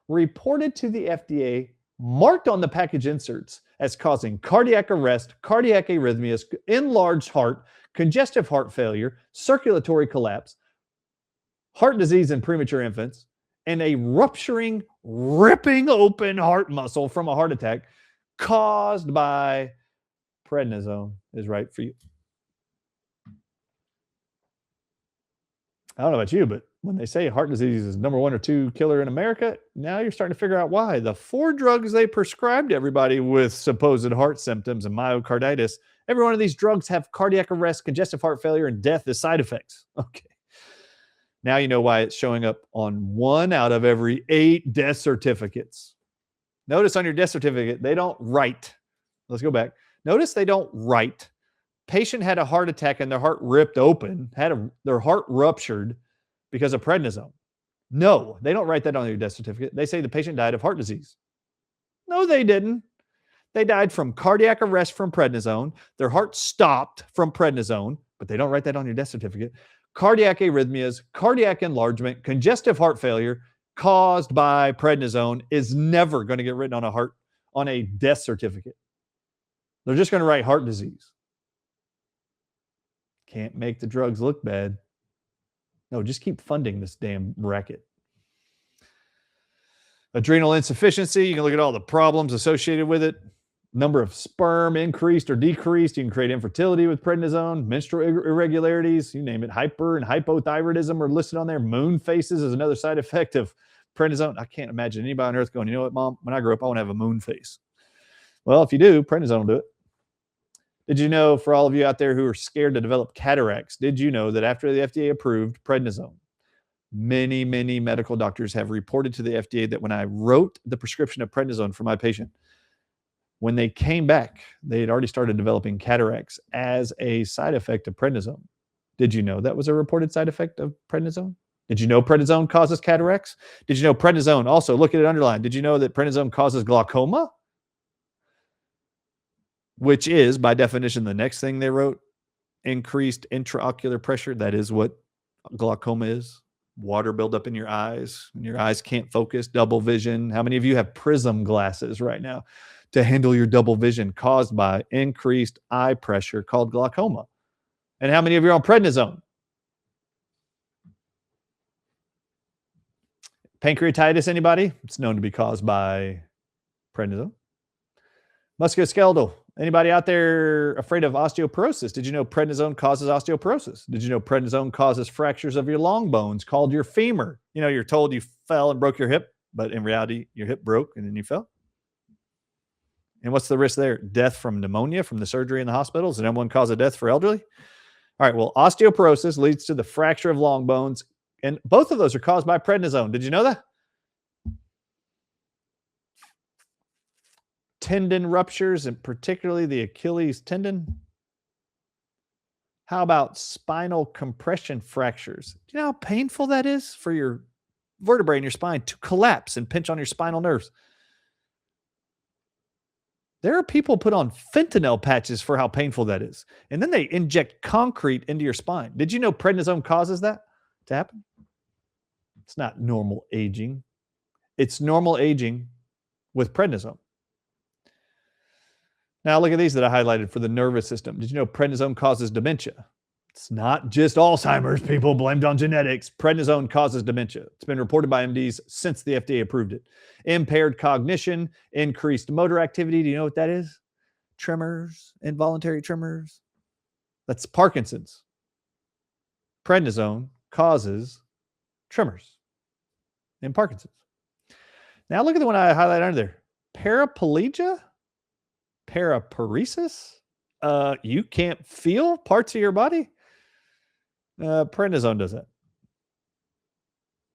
reported to the FDA, marked on the package inserts as causing cardiac arrest, cardiac arrhythmias, enlarged heart, congestive heart failure, circulatory collapse, heart disease in premature infants, and a rupturing, ripping open heart muscle from a heart attack caused by prednisone is right for you. I don't know about you, but when they say heart disease is number 1 or 2 killer in America, now you're starting to figure out why. The 4 drugs they prescribed to everybody with supposed heart symptoms and myocarditis, every one of these drugs have cardiac arrest, congestive heart failure, and death as side effects. Okay. Now you know why it's showing up on 1 out of every 8 death certificates. Notice on your death certificate, they don't write. Let's go back. Notice they don't write. Patient had a heart attack and their heart ripped open, their heart ruptured because of prednisone. No, they don't write that on your death certificate. They say the patient died of heart disease. No, they didn't. They died from cardiac arrest from prednisone. Their heart stopped from prednisone, but they don't write that on your death certificate. Cardiac arrhythmias, cardiac enlargement, congestive heart failure caused by prednisone is never going to get written on a death certificate. They're just going to write heart disease. Can't make the drugs look bad. No, just keep funding this damn racket. Adrenal insufficiency, you can look at all the problems associated with it. Number of sperm increased or decreased. You can create infertility with prednisone. Menstrual irregularities, you name it. Hyper and hypothyroidism are listed on there. Moon faces is another side effect of prednisone. I can't imagine anybody on earth going, you know what, Mom? When I grow up, I want to have a moon face. Well, if you do, prednisone will do it. Did you know, for all of you out there who are scared to develop cataracts, did you know that after the FDA approved prednisone, many, many medical doctors have reported to the FDA that when I wrote the prescription of prednisone for my patient, when they came back, they had already started developing cataracts as a side effect of prednisone. Did you know that was a reported side effect of prednisone? Did you know prednisone causes cataracts? Did you know prednisone, also look at it underlined, did you know that prednisone causes glaucoma? Which is, by definition, the next thing they wrote, increased intraocular pressure. That is what glaucoma is? Water buildup in your eyes, and your eyes can't focus, double vision. How many of you have prism glasses right now to handle your double vision caused by increased eye pressure called glaucoma? And how many of you are on prednisone? Pancreatitis, anybody? It's known to be caused by prednisone. Musculoskeletal. Anybody out there afraid of osteoporosis? Did you know prednisone causes osteoporosis? Did you know prednisone causes fractures of your long bones called your femur? You know, you're told you fell and broke your hip, but in reality, your hip broke and then you fell. And what's the risk there? Death from pneumonia from the surgery in the hospitals. The number one cause of death for elderly. All right, well, osteoporosis leads to the fracture of long bones, and both of those are caused by prednisone. Did you know that? Tendon ruptures, and particularly the Achilles tendon. How about spinal compression fractures? Do you know how painful that is for your vertebrae in your spine to collapse and pinch on your spinal nerves? There are people put on fentanyl patches for how painful that is. And then they inject concrete into your spine. Did you know prednisone causes that to happen? It's not normal aging. It's normal aging with prednisone. Now look at these that I highlighted for the nervous system. Did you know prednisone causes dementia? It's not just Alzheimer's, people blamed on genetics. Prednisone causes dementia. It's been reported by MDs since the FDA approved it. Impaired cognition, increased motor activity. Do you know what that is? Tremors, involuntary tremors. That's Parkinson's. Prednisone causes tremors in Parkinson's. Now look at the one I highlighted under there. Paraplegia? Paraparesis? You can't feel parts of your body? Prednisone does that.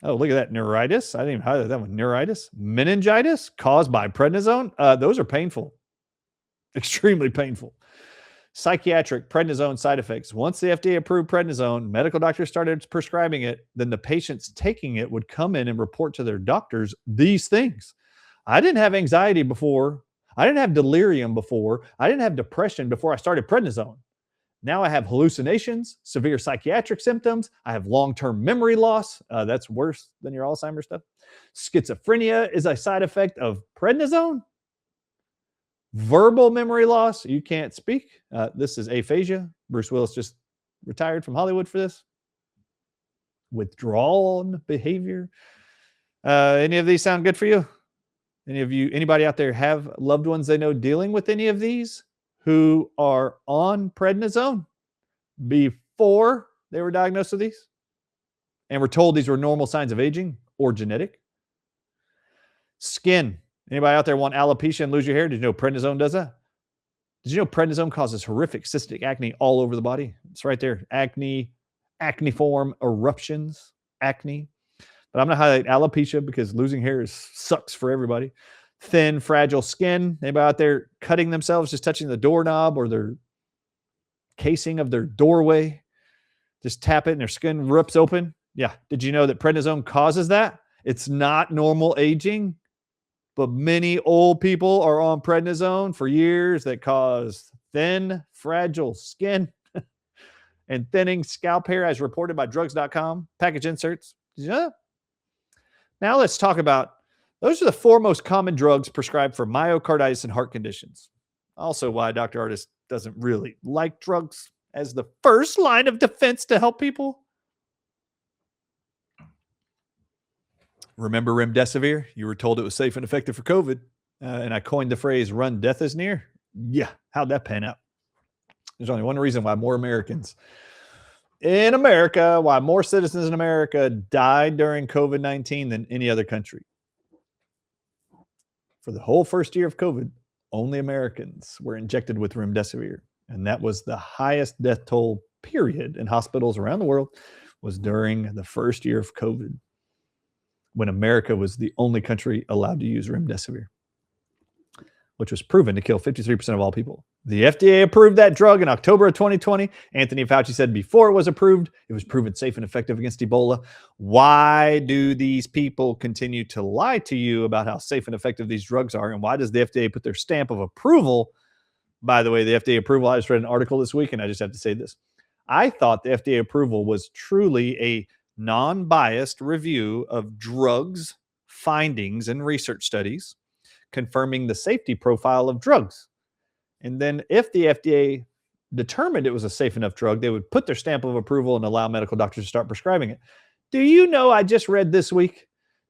Oh, look at that. Neuritis. I didn't even highlight that one. Neuritis. Meningitis caused by prednisone. Those are painful. Extremely painful. Psychiatric prednisone side effects. Once the FDA approved prednisone, medical doctors started prescribing it, then the patients taking it would come in and report to their doctors these things. I didn't have anxiety before. I didn't have delirium before. I didn't have depression before I started prednisone. Now I have hallucinations, severe psychiatric symptoms. I have long-term memory loss. That's worse than your Alzheimer's stuff. Schizophrenia is a side effect of prednisone. Verbal memory loss. You can't speak. This is aphasia. Bruce Willis just retired from Hollywood for this. Withdrawal behavior. Any of these sound good for you? Anybody out there have loved ones they know dealing with any of these who are on prednisone before they were diagnosed with these and were told these were normal signs of aging or genetic? Skin. Anybody out there want alopecia and lose your hair? Did you know prednisone does that? Did you know prednisone causes horrific cystic acne all over the body? It's right there. Acne, acneiform eruptions, acne. But I'm going to highlight alopecia because losing hair sucks for everybody. Thin, fragile skin. Anybody out there cutting themselves, just touching the doorknob or their casing of their doorway? Just tap it and their skin rips open. Yeah. Did you know that prednisone causes that? It's not normal aging, but many old people are on prednisone for years that cause thin, fragile skin and thinning scalp hair as reported by drugs.com. Package inserts. Did you know that? Now let's talk about, those are the 4 most common drugs prescribed for myocarditis and heart conditions. Also why Dr. Ardis doesn't really like drugs as the first line of defense to help people. Remember remdesivir? You were told it was safe and effective for COVID. And I coined the phrase, run death is near. Yeah, how'd that pan out? There's only one reason why more Americans in America, why more citizens in America died during COVID-19 than any other country. For the whole first year of COVID, only Americans were injected with remdesivir. And that was the highest death toll period in hospitals around the world, was during the first year of COVID, when America was the only country allowed to use remdesivir, which was proven to kill 53% of all people. The FDA approved that drug in October of 2020. Anthony Fauci said before it was approved, it was proven safe and effective against Ebola. Why do these people continue to lie to you about how safe and effective these drugs are? And why does the FDA put their stamp of approval? By the way, the FDA approval, I just read an article this week, and I just have to say this. I thought the FDA approval was truly a non-biased review of drugs, findings, and research studies, confirming the safety profile of drugs. And then if the FDA determined it was a safe enough drug, they would put their stamp of approval and allow medical doctors to start prescribing it. Do you know, I just read this week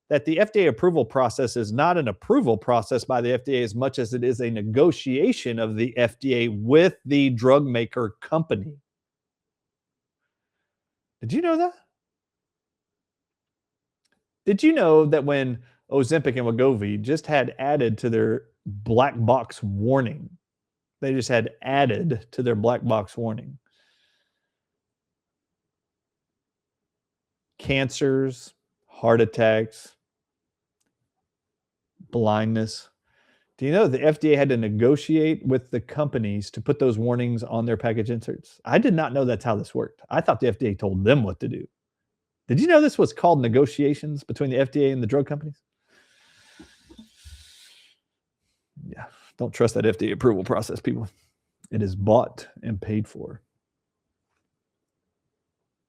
that the FDA approval process is not an approval process by the FDA as much as it is a negotiation of the FDA with the drug maker company. Did you know that? Did you know that when Ozempic and Wegovy just had added to their black box warning, they just had added to their black box warning, cancers, heart attacks, blindness. Do you know the FDA had to negotiate with the companies to put those warnings on their package inserts? I did not know that's how this worked. I thought the FDA told them what to do. Did you know this was called negotiations between the FDA and the drug companies? Yeah, don't trust that FDA approval process, people. It is bought and paid for.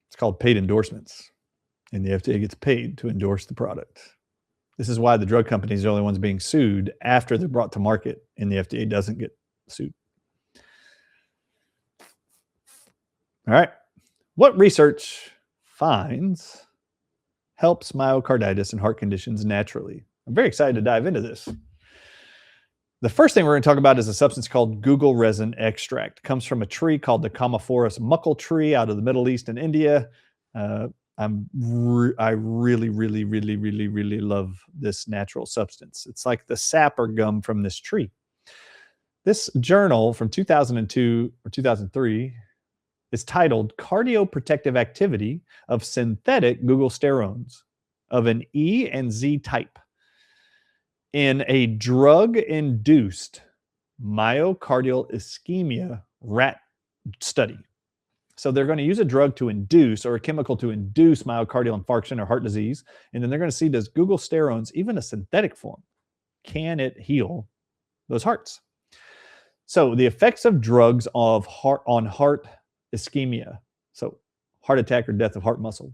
It's called paid endorsements, and the FDA gets paid to endorse the product. This is why the drug companies are the only ones being sued after they're brought to market, and the FDA doesn't get sued. All right. What research finds helps myocarditis and heart conditions naturally? I'm very excited to dive into this. The first thing we're going to talk about is a substance called guggul resin extract. It comes from a tree called the Commiphorus muckle tree out of the Middle East and India. I really love this natural substance. It's like the sap or gum from this tree. This journal from 2002 or 2003 is titled Cardioprotective Activity of Synthetic Guggulsterones of an E and Z type in a drug-induced myocardial ischemia rat study. So they're going to use a drug to induce, or a chemical to induce, myocardial infarction or heart disease. And then they're going to see, does guggulsterones, even a synthetic form, can it heal those hearts? So the effects of drugs on heart ischemia, so heart attack or death of heart muscle.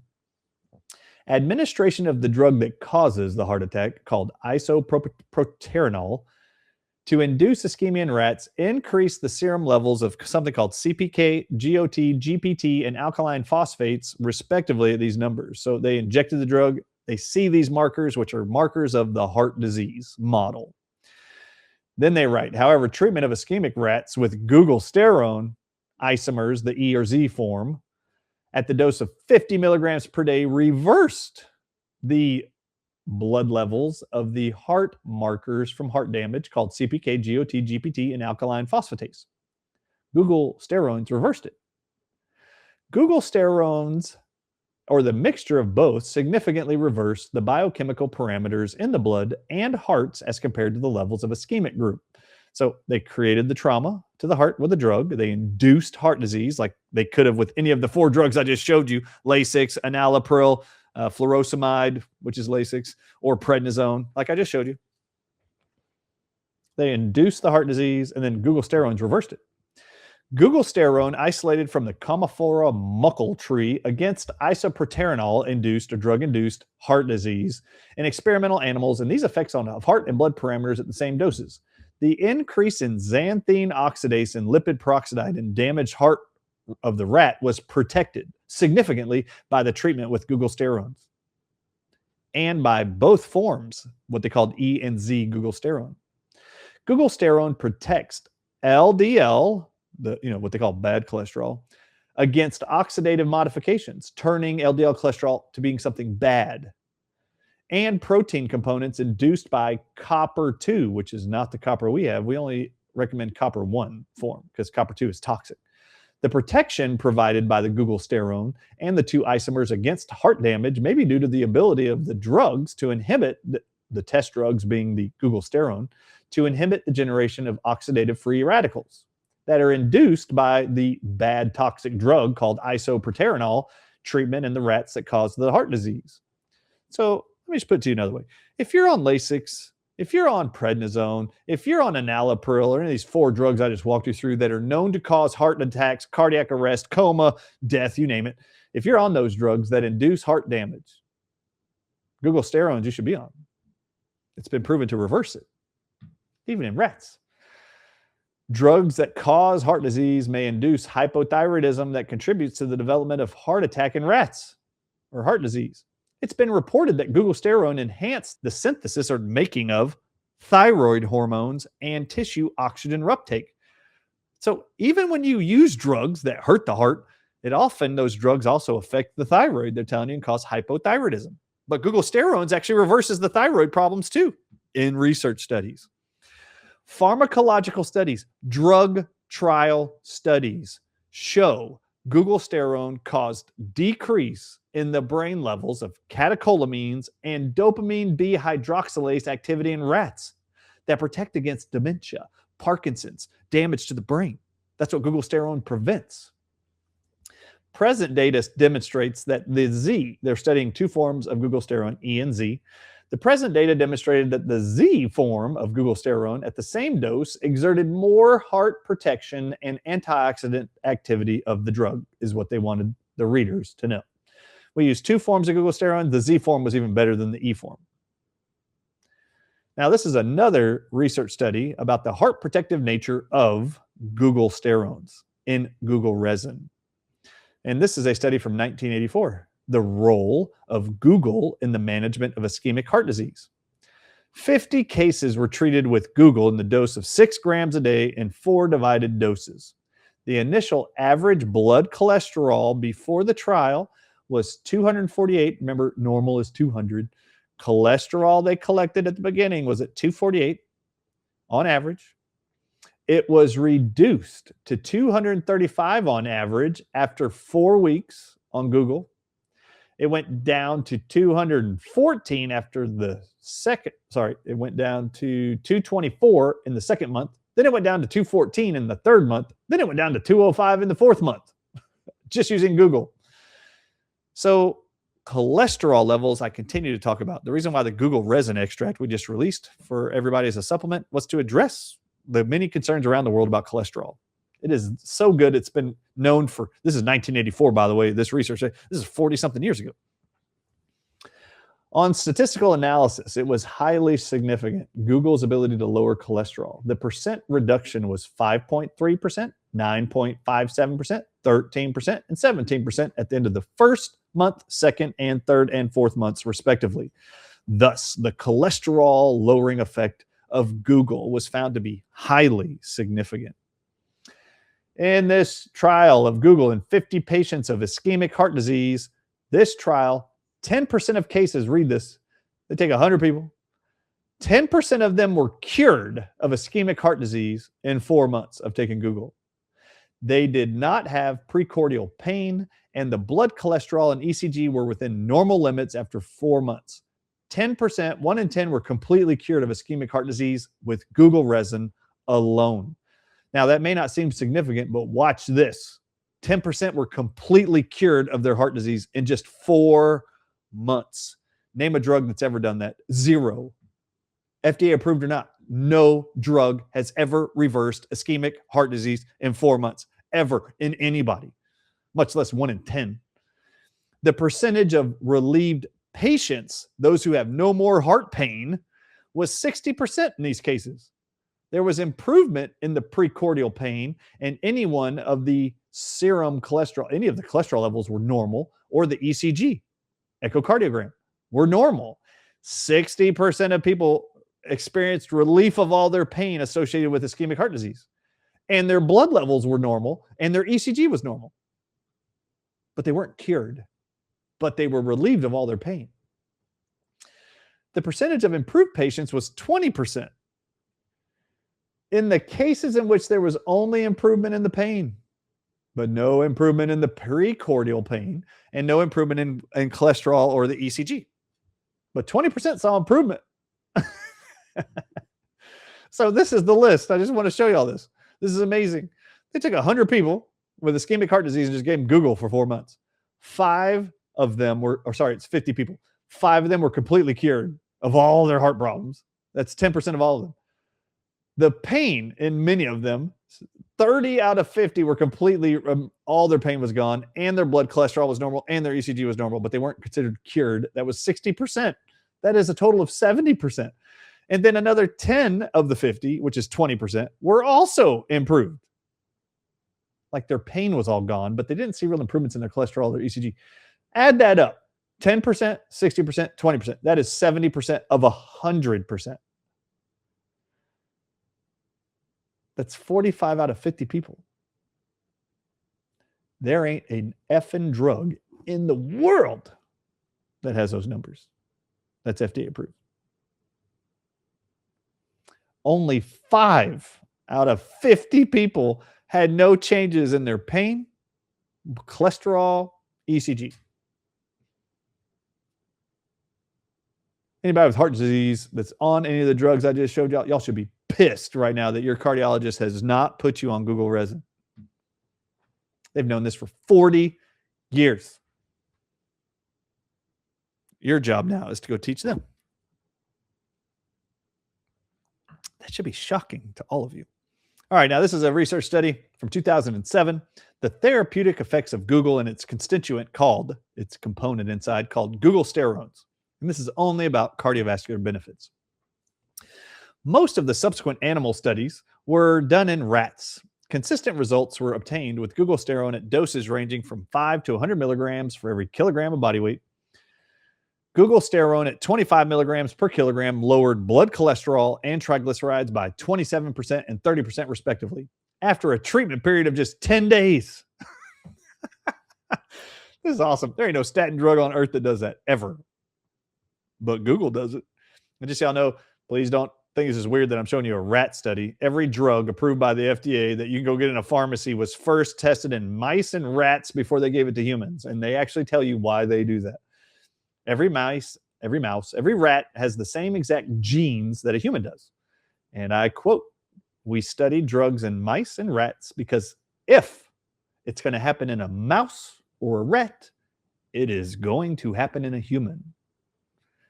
Administration of the drug that causes the heart attack, called isoproterenol, to induce ischemia in rats, increase the serum levels of something called CPK, GOT, GPT, and alkaline phosphates, respectively, at these numbers. So they injected the drug. They see these markers, which are markers of the heart disease model. Then they write, however, treatment of ischemic rats with guggulsterone isomers, the E or Z form, at the dose of 50 milligrams per day reversed the blood levels of the heart markers from heart damage called CPK, GOT, GPT, and alkaline phosphatase. Guggulsterones reversed it. Guggulsterones, or the mixture of both, significantly reversed the biochemical parameters in the blood and hearts as compared to the levels of ischemic group. So they created the trauma to the heart with a drug. They induced heart disease like they could have with any of the 4 drugs I just showed you: Lasix, enalapril, furosemide, which is Lasix, or prednisone, like I just showed you. They induced the heart disease, and then guggulsterones reversed it. Guggulsterone isolated from the Commiphora muckle tree against isoproterenol-induced or drug-induced heart disease in experimental animals, and these effects on heart and blood parameters at the same doses. The increase in xanthine oxidase and lipid peroxidase in damaged heart of the rat was protected significantly by the treatment with guggulsterones and by both forms, what they called E and Z guggulsterone. Guggulsterone protects LDL, what they call bad cholesterol, against oxidative modifications, turning LDL cholesterol to being something bad, and protein components induced by copper-2, which is not the copper we have. We only recommend copper-1 form because copper-2 is toxic. The protection provided by the guggulsterone and the 2 isomers against heart damage may be due to the ability of the drugs to inhibit, the test drugs being the guggulsterone, to inhibit the generation of oxidative free radicals that are induced by the bad toxic drug called isoproterenol treatment in the rats that cause the heart disease. So let me just put it to you another way. If you're on Lasix If you're on prednisone, if you're on enalapril, or any of these 4 drugs I just walked you through that are known to cause heart attacks, cardiac arrest, coma, death, you name it, if you're on those drugs that induce heart damage, glucosterones you should be on. It's been proven to reverse it, even in rats. Drugs that cause heart disease may induce hypothyroidism that contributes to the development of heart attack in rats or heart disease. It's been reported that glucosterone enhanced the synthesis or making of thyroid hormones and tissue oxygen uptake. So even when you use drugs that hurt the heart, those drugs also affect the thyroid, they're telling you, and cause hypothyroidism. But glucosterones actually reverses the thyroid problems too in research studies. Pharmacological studies, drug trial studies show glucosterone caused decrease in the brain levels of catecholamines and dopamine B hydroxylase activity in rats that protect against dementia, Parkinson's, damage to the brain. That's what glucosterone prevents. Present data demonstrates that they're studying 2 forms of glucosterone, E and Z. The present data demonstrated that the Z form of glucosterone at the same dose exerted more heart protection and antioxidant activity of the drug, is what they wanted the readers to know. We used 2 forms of glucosterone. The Z form was even better than the E form. Now, this is another research study about the heart protective nature of glucosterones in Google resin. And this is a study from 1984, the role of Google in the management of ischemic heart disease. 50 cases were treated with Google in the dose of 6 grams a day in 4 divided doses. The initial average blood cholesterol before the trial was 248. Remember, normal is 200. Cholesterol they collected at the beginning was at 248 on average. It was reduced to 235 on average after 4 weeks on Google. It went down to 214 after the it went down to 224 in the second month. Then it went down to 214 in the third month. Then it went down to 205 in the fourth month, just using Google. So cholesterol levels, I continue to talk about. The reason why the Google resin extract we just released for everybody as a supplement was to address the many concerns around the world about cholesterol. It is so good. It's been known for, this is 1984, by the way, this research, this is 40 something years ago. On statistical analysis, it was highly significant, Google's ability to lower cholesterol. The percent reduction was 5.3%, 9.57%, 13%, and 17% at the end of the first month, second, and third, and fourth months, respectively. Thus, the cholesterol lowering effect of Google was found to be highly significant. In this trial of Google in 50 patients of ischemic heart disease, this trial, 10% of cases, read this, they take 100 people, 10% of them were cured of ischemic heart disease in 4 months of taking Google. They did not have precordial pain, and the blood cholesterol and ECG were within normal limits after 4 months. 10%, 1 in 10 were completely cured of ischemic heart disease with Google resin alone. Now, that may not seem significant, but watch this. 10% were completely cured of their heart disease in just 4 months. Name a drug that's ever done that. 0. FDA approved or not, no drug has ever reversed ischemic heart disease in 4 months, ever, in anybody, much less 1 in 10. The percentage of relieved patients, those who have no more heart pain, was 60% in these cases. There was improvement in the precordial pain, and any one of the serum cholesterol, any of the cholesterol levels were normal, or the ECG, echocardiogram, were normal. 60% of people experienced relief of all their pain associated with ischemic heart disease, and their blood levels were normal, and their ECG was normal. But they weren't cured, but they were relieved of all their pain. The percentage of improved patients was 20%. In the cases in which there was only improvement in the pain, but no improvement in the precordial pain, and no improvement in cholesterol or the ECG. But 20% saw improvement. So this is the list. I just want to show you all this. This is amazing. They took 100 people with ischemic heart disease and just gave them Google for 4 months. 5 of them were, it's 50 people. 5 of them were completely cured of all their heart problems. That's 10% of all of them. The pain in many of them, 30 out of 50 were completely, all their pain was gone, and their blood cholesterol was normal, and their ECG was normal, but they weren't considered cured. That was 60%. That is a total of 70%. And then another 10 of the 50, which is 20%, were also improved. Like their pain was all gone, but they didn't see real improvements in their cholesterol or ECG. Add that up. 10%, 60%, 20%. That is 70% of 100%. That's 45 out of 50 people. There ain't an effing drug in the world that has those numbers. That's FDA approved. Only 5 out of 50 people had no changes in their pain, cholesterol, ECG. Anybody with heart disease that's on any of the drugs I just showed y'all, y'all should be pissed right now that your cardiologist has not put you on Google Resin. They've known this for 40 years. Your job now is to go teach them. That should be shocking to all of you. All right, now this is a research study from 2007. The therapeutic effects of Google and its constituent called, its component inside called Google sterones. And this is only about cardiovascular benefits. Most of the subsequent animal studies were done in rats. Consistent results were obtained with Google sterone at doses ranging from 5 to 100 milligrams for every kilogram of body weight. Google sterone at 25 milligrams per kilogram lowered blood cholesterol and triglycerides by 27% and 30% respectively after a treatment period of just 10 days. This is awesome. There ain't no statin drug on earth that does that ever. But Google does it. And just so y'all know, please don't think this is weird that I'm showing you a rat study. Every drug approved by the FDA that you can go get in a pharmacy was first tested in mice and rats before they gave it to humans. And they actually tell you why they do that. Every mouse, every rat has the same exact genes that a human does. And I quote, "We studied drugs in mice and rats because if it's going to happen in a mouse or a rat, it is going to happen in a human."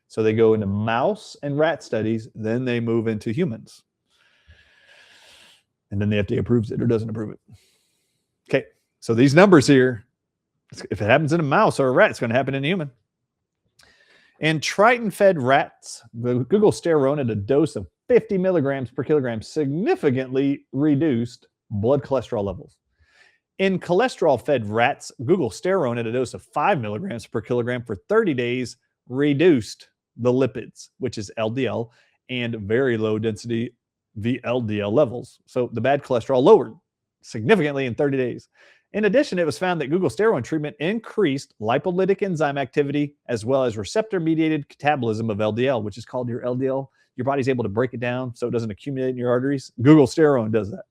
So they go into mouse and rat studies, then they move into humans. And then the FDA approves it or doesn't approve it. Okay, so these numbers here, if it happens in a mouse or a rat, it's going to happen in a human. In Triton-fed rats, the Google sterone at a dose of 50 milligrams per kilogram significantly reduced blood cholesterol levels. In cholesterol-fed rats, Google sterone at a dose of 5 milligrams per kilogram for 30 days reduced the lipids, which is LDL, and very low density VLDL levels. So the bad cholesterol lowered significantly in 30 days. In addition, it was found that Google sterone treatment increased lipolytic enzyme activity as well as receptor-mediated catabolism of LDL, which is called your LDL. Your body's able to break it down so it doesn't accumulate in your arteries. Google sterone does that.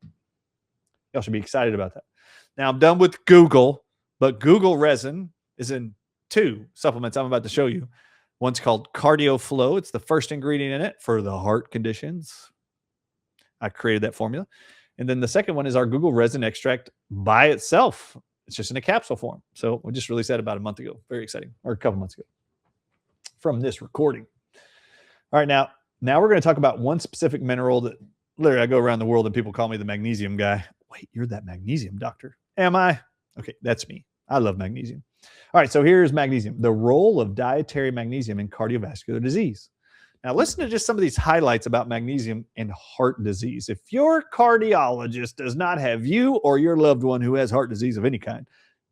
Y'all should be excited about that. Now, I'm done with Google, but Google Resin is in 2 supplements I'm about to show you. One's called Cardio Flow. It's the first ingredient in it for the heart conditions. I created that formula. And then the second one is our Google Resin extract by itself. It's just in a capsule form. So we just released that about a month ago. Very exciting. Or a couple months ago from this recording. All right, now we're going to talk about one specific mineral that literally I go around the world and people call me the magnesium guy. Wait, you're that magnesium doctor. Am I? Okay, that's me. I love magnesium. All right, so here's magnesium. The role of dietary magnesium in cardiovascular disease. Now, listen to just some of these highlights about magnesium and heart disease. If your cardiologist does not have you or your loved one who has heart disease of any kind,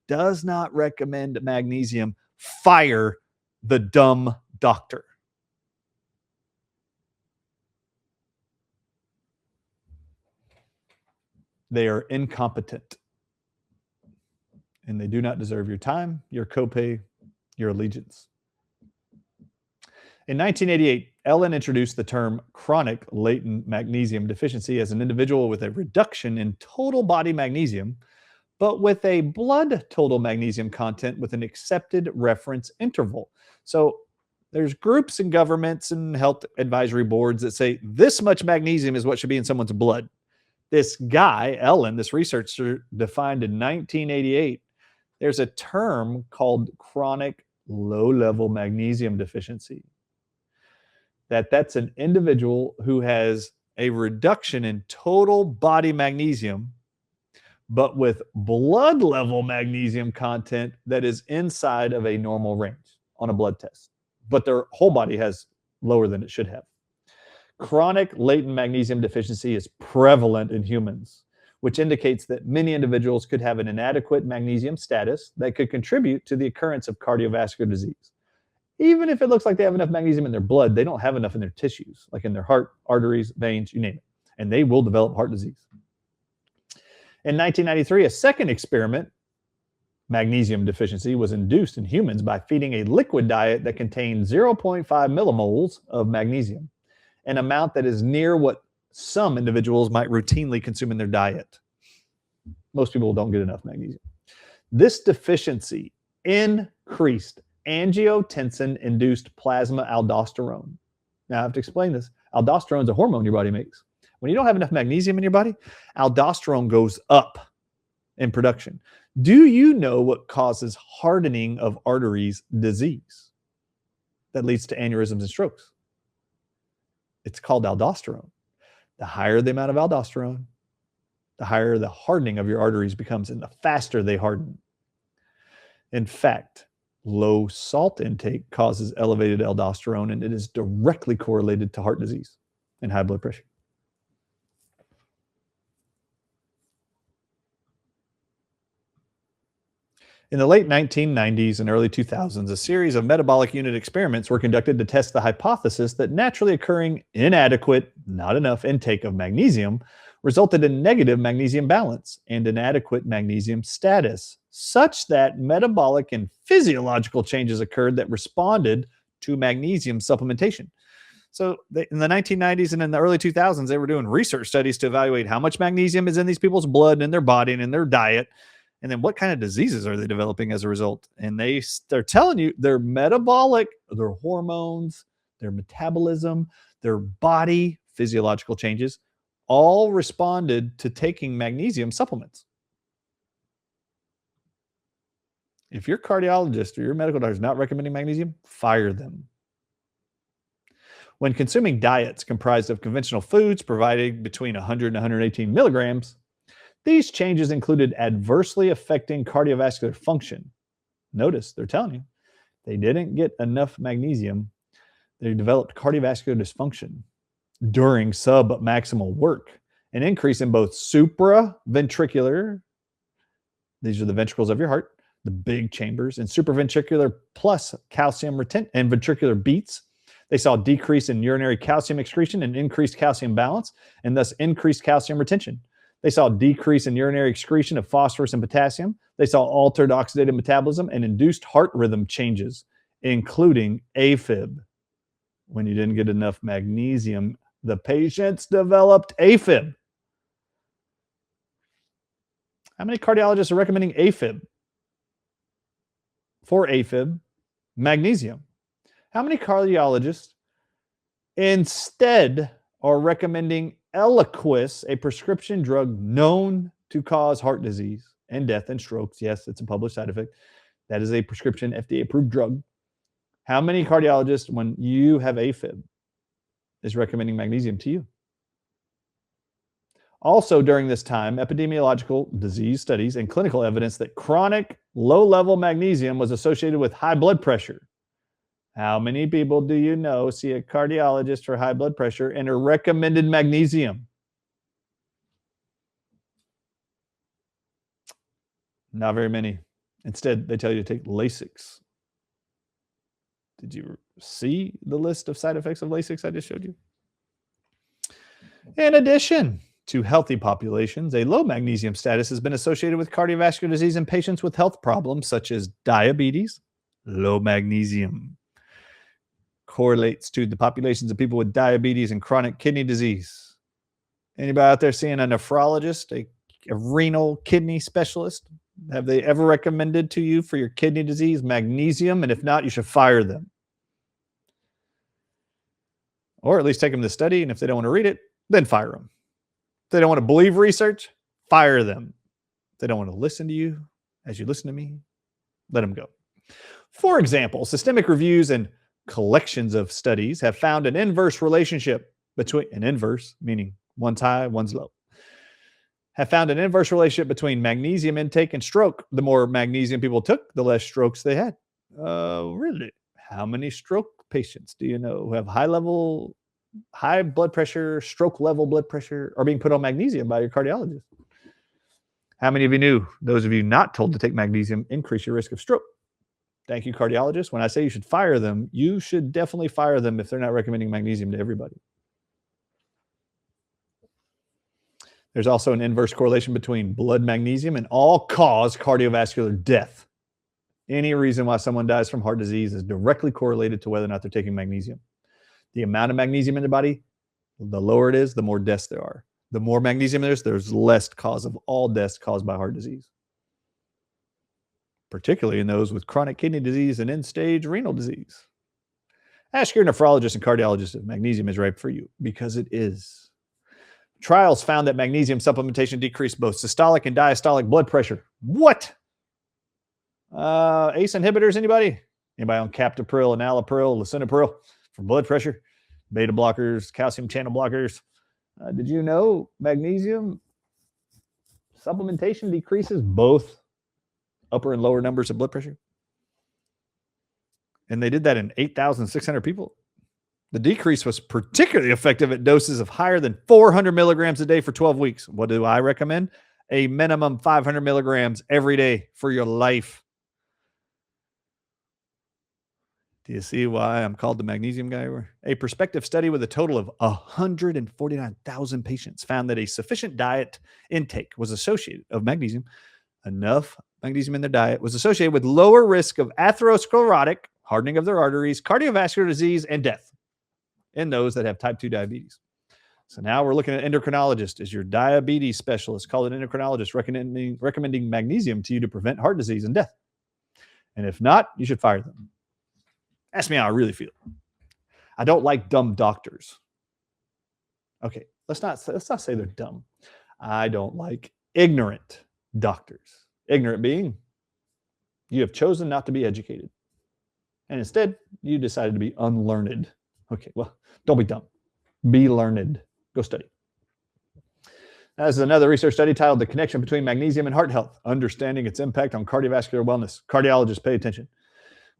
does not recommend magnesium, fire the dumb doctor. They are incompetent. And they do not deserve your time, your copay, your allegiance. In 1988, Ellen introduced the term chronic latent magnesium deficiency as an individual with a reduction in total body magnesium, but with a blood total magnesium content with an accepted reference interval. So there's groups and governments and health advisory boards that say this much magnesium is what should be in someone's blood. This guy, Ellen, this researcher defined in 1988, there's a term called chronic low-level magnesium deficiency. that's an individual who has a reduction in total body magnesium, but with blood level magnesium content that is inside of a normal range on a blood test, but their whole body has lower than it should have. Chronic latent magnesium deficiency is prevalent in humans, which indicates that many individuals could have an inadequate magnesium status that could contribute to the occurrence of cardiovascular disease. Even if it looks like they have enough magnesium in their blood, they don't have enough in their tissues, like in their heart, arteries, veins, you name it, and they will develop heart disease. In 1993, a second experiment, magnesium deficiency, was induced in humans by feeding a liquid diet that contained 0.5 millimoles of magnesium, an amount that is near what some individuals might routinely consume in their diet. Most people don't get enough magnesium. This deficiency increased angiotensin-induced plasma aldosterone. Now, I have to explain this. Aldosterone is a hormone your body makes. When you don't have enough magnesium in your body, aldosterone goes up in production. Do you know what causes hardening of arteries disease that leads to aneurysms and strokes? It's called aldosterone. The higher the amount of aldosterone, the higher the hardening of your arteries becomes and the faster they harden. In fact, low salt intake causes elevated aldosterone, and it is directly correlated to heart disease and high blood pressure. In the late 1990s and early 2000s, a series of metabolic unit experiments were conducted to test the hypothesis that naturally occurring inadequate, not enough intake of magnesium resulted in negative magnesium balance and inadequate magnesium status, such that metabolic and physiological changes occurred that responded to magnesium supplementation. So in the 1990s and in the early 2000s, they were doing research studies to evaluate how much magnesium is in these people's blood and in their body and in their diet. And then what kind of diseases are they developing as a result? And they're telling you their metabolic, their hormones, their metabolism, their body physiological changes all responded to taking magnesium supplements. If your cardiologist or your medical doctor is not recommending magnesium, fire them. When consuming diets comprised of conventional foods providing between 100 and 118 milligrams, these changes included adversely affecting cardiovascular function. Notice, they're telling you, they didn't get enough magnesium. They developed cardiovascular dysfunction during submaximal work, an increase in both supraventricular, these are the ventricles of your heart, the big chambers, and supraventricular plus calcium retention and ventricular beats. They saw a decrease in urinary calcium excretion and increased calcium balance, and thus increased calcium retention. They saw a decrease in urinary excretion of phosphorus and potassium. They saw altered oxidative metabolism and induced heart rhythm changes, including AFib. When you didn't get enough magnesium, the patients developed AFib. How many cardiologists are recommending AFib? For AFib, magnesium. How many cardiologists instead are recommending Eliquis, a prescription drug known to cause heart disease and death and strokes? Yes, it's a published side effect. That is a prescription FDA-approved drug. How many cardiologists, when you have AFib, is recommending magnesium to you? Also, during this time, epidemiological disease studies and clinical evidence that chronic low-level magnesium was associated with high blood pressure. How many people do you know see a cardiologist for high blood pressure and are recommended magnesium? Not very many. Instead, they tell you to take Lasix. Did you see the list of side effects of Lasix I just showed you? In addition to healthy populations, a low magnesium status has been associated with cardiovascular disease in patients with health problems such as diabetes. Low magnesium correlates to the populations of people with diabetes and chronic kidney disease. Anybody out there seeing a nephrologist, a renal kidney specialist? Have they ever recommended to you for your kidney disease magnesium? And if not, you should fire them. Or at least take them to the study, and if they don't want to read it, then fire them. If they don't want to believe research, fire them. If they don't want to listen to you as you listen to me, let them go. For example, systemic reviews and collections of studies have found an inverse relationship between, an inverse meaning one's high, one's low, have found an inverse relationship between magnesium intake and stroke. The more magnesium people took, the less strokes they had. Really? How many stroke patients do you know who have high blood pressure, stroke level blood pressure, are being put on magnesium by your cardiologist? How many of you knew those of you not told to take magnesium increase your risk of stroke? Thank you, cardiologists. When I say you should fire them, you should definitely fire them if they're not recommending magnesium to everybody. There's also an inverse correlation between blood magnesium and all-cause cardiovascular death. Any reason why someone dies from heart disease is directly correlated to whether or not they're taking magnesium. The amount of magnesium in the body, the lower it is, the more deaths there are. The more magnesium there's less cause of all deaths caused by heart disease, particularly in those with chronic kidney disease and end-stage renal disease. Ask your nephrologist and cardiologist if magnesium is right for you, because it is. Trials found that magnesium supplementation decreased both systolic and diastolic blood pressure. What? ACE inhibitors, anybody? Anybody on captopril, enalapril, lisinopril for blood pressure? Beta blockers, calcium channel blockers. Did you know magnesium supplementation decreases both upper and lower numbers of blood pressure? And they did that in 8,600 people. The decrease was particularly effective at doses of higher than 400 milligrams a day for 12 weeks. What do I recommend? A minimum 500 milligrams every day for your life. Do you see why I'm called the magnesium guy? A prospective study with a total of 149,000 patients found that a sufficient diet intake was associated of magnesium, enough magnesium in their diet was associated with lower risk of atherosclerotic, hardening of their arteries, cardiovascular disease, and death in those that have type 2 diabetes. So now we're looking at endocrinologist. Is your diabetes specialist, call an endocrinologist, recommending magnesium to you to prevent heart disease and death? And if not, you should fire them. Ask me how I really feel. I don't like dumb doctors. Okay, let's not say they're dumb. I don't like ignorant doctors. Ignorant being you have chosen not to be educated, and instead you decided to be unlearned. Okay, well, don't be dumb. Be learned. Go study. This is another research study titled The Connection Between Magnesium and Heart Health, Understanding Its Impact on Cardiovascular Wellness. Cardiologists, pay attention.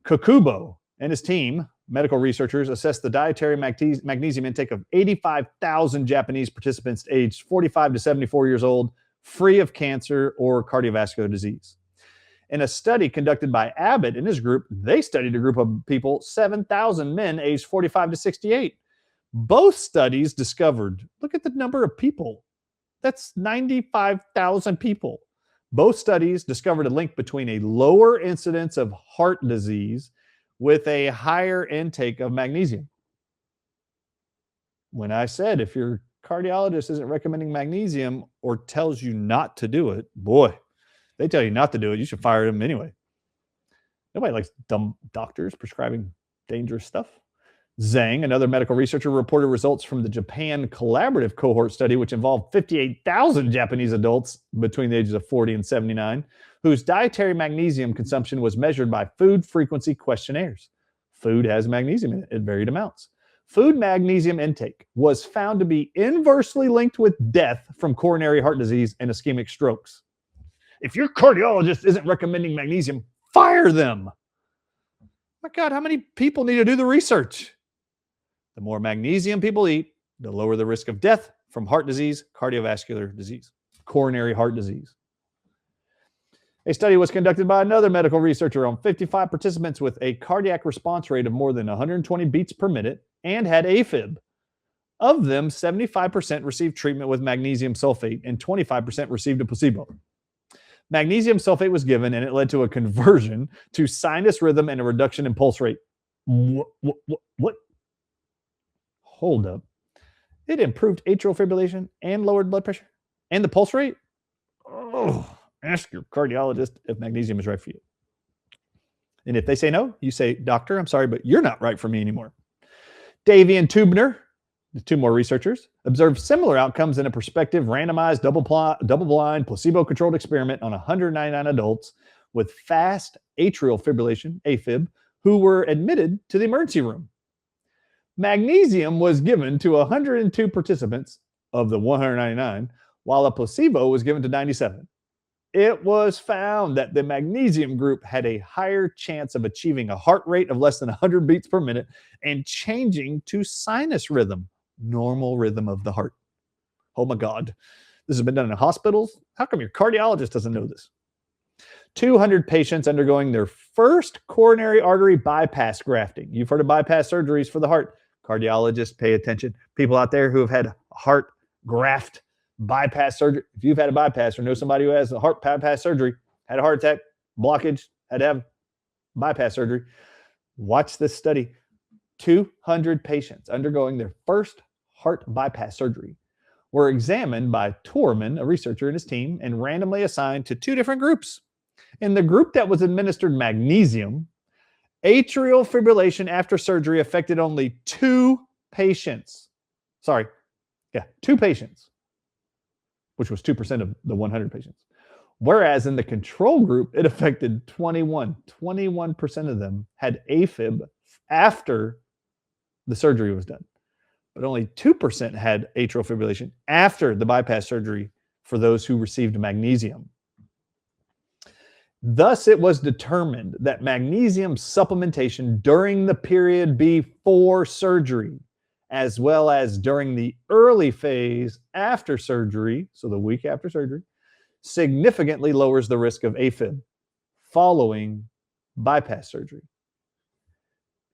Kokubo and his team, medical researchers, assessed the dietary magnesium intake of 85,000 Japanese participants aged 45 to 74 years old, free of cancer or cardiovascular disease. In a study conducted by Abbott and his group, they studied a group of people, 7,000 men aged 45 to 68. Both studies discovered, look at the number of people. That's 95,000 people. Both studies discovered a link between a lower incidence of heart disease with a higher intake of magnesium. When I said if your cardiologist isn't recommending magnesium or tells you not to do it, boy, they tell you not to do it, you should fire them anyway. Nobody likes dumb doctors prescribing dangerous stuff. Zhang, another medical researcher, reported results from the Japan Collaborative Cohort Study, which involved 58,000 Japanese adults between the ages of 40 and 79, whose dietary magnesium consumption was measured by food frequency questionnaires. Food has magnesium in it at varied amounts. Food magnesium intake was found to be inversely linked with death from coronary heart disease and ischemic strokes. If your cardiologist isn't recommending magnesium, fire them. My God, how many people need to do the research? The more magnesium people eat, the lower the risk of death from heart disease, cardiovascular disease, coronary heart disease. A study was conducted by another medical researcher on 55 participants with a cardiac response rate of more than 120 beats per minute and had AFib. Of them, 75% received treatment with magnesium sulfate and 25% received a placebo. Magnesium sulfate was given and it led to a conversion to sinus rhythm and a reduction in pulse rate. What? Hold up. It improved atrial fibrillation and lowered blood pressure and the pulse rate? Oh, ask your cardiologist if magnesium is right for you. And if they say no, you say, doctor, I'm sorry, but you're not right for me anymore. Davey and Tubner, the two more researchers, observed similar outcomes in a prospective randomized double-blind placebo-controlled experiment on 199 adults with fast atrial fibrillation, AFib, who were admitted to the emergency room. Magnesium was given to 102 participants of the 199, while a placebo was given to 97. It was found that the magnesium group had a higher chance of achieving a heart rate of less than 100 beats per minute and changing to sinus rhythm, normal rhythm of the heart. Oh my God. This has been done in hospitals. How come your cardiologist doesn't know this? 200 patients undergoing their first coronary artery bypass grafting. You've heard of bypass surgeries for the heart. Cardiologists, pay attention. People out there who have had heart graft bypass surgery. If you've had a bypass or know somebody who has a heart bypass surgery, had a heart attack, blockage, had to have bypass surgery, watch this study. 200 patients undergoing their first heart bypass surgery were examined by Torman, a researcher and his team, and randomly assigned to two different groups. In the group that was administered magnesium, atrial fibrillation after surgery affected only two patients, which was 2% of the 100 patients. Whereas in the control group, it affected 21% of them had AFib after the surgery was done. But only 2% had atrial fibrillation after the bypass surgery for those who received magnesium. Thus, it was determined that magnesium supplementation during the period before surgery, as well as during the early phase after surgery, so the week after surgery, significantly lowers the risk of AFib following bypass surgery.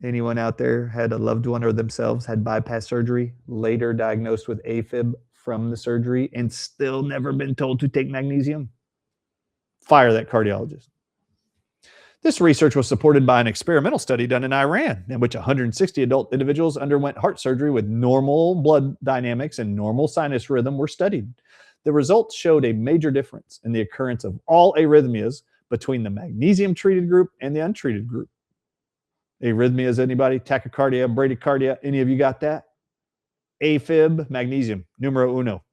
Anyone out there had a loved one or themselves had bypass surgery, later diagnosed with AFib from the surgery, and still never been told to take magnesium? Fire that cardiologist. This research was supported by an experimental study done in Iran, in which 160 adult individuals underwent heart surgery with normal blood dynamics and normal sinus rhythm were studied. The results showed a major difference in the occurrence of all arrhythmias between the magnesium-treated group and the untreated group. Arrhythmias, anybody? Tachycardia, bradycardia, any of you got that? AFib, magnesium, numero uno.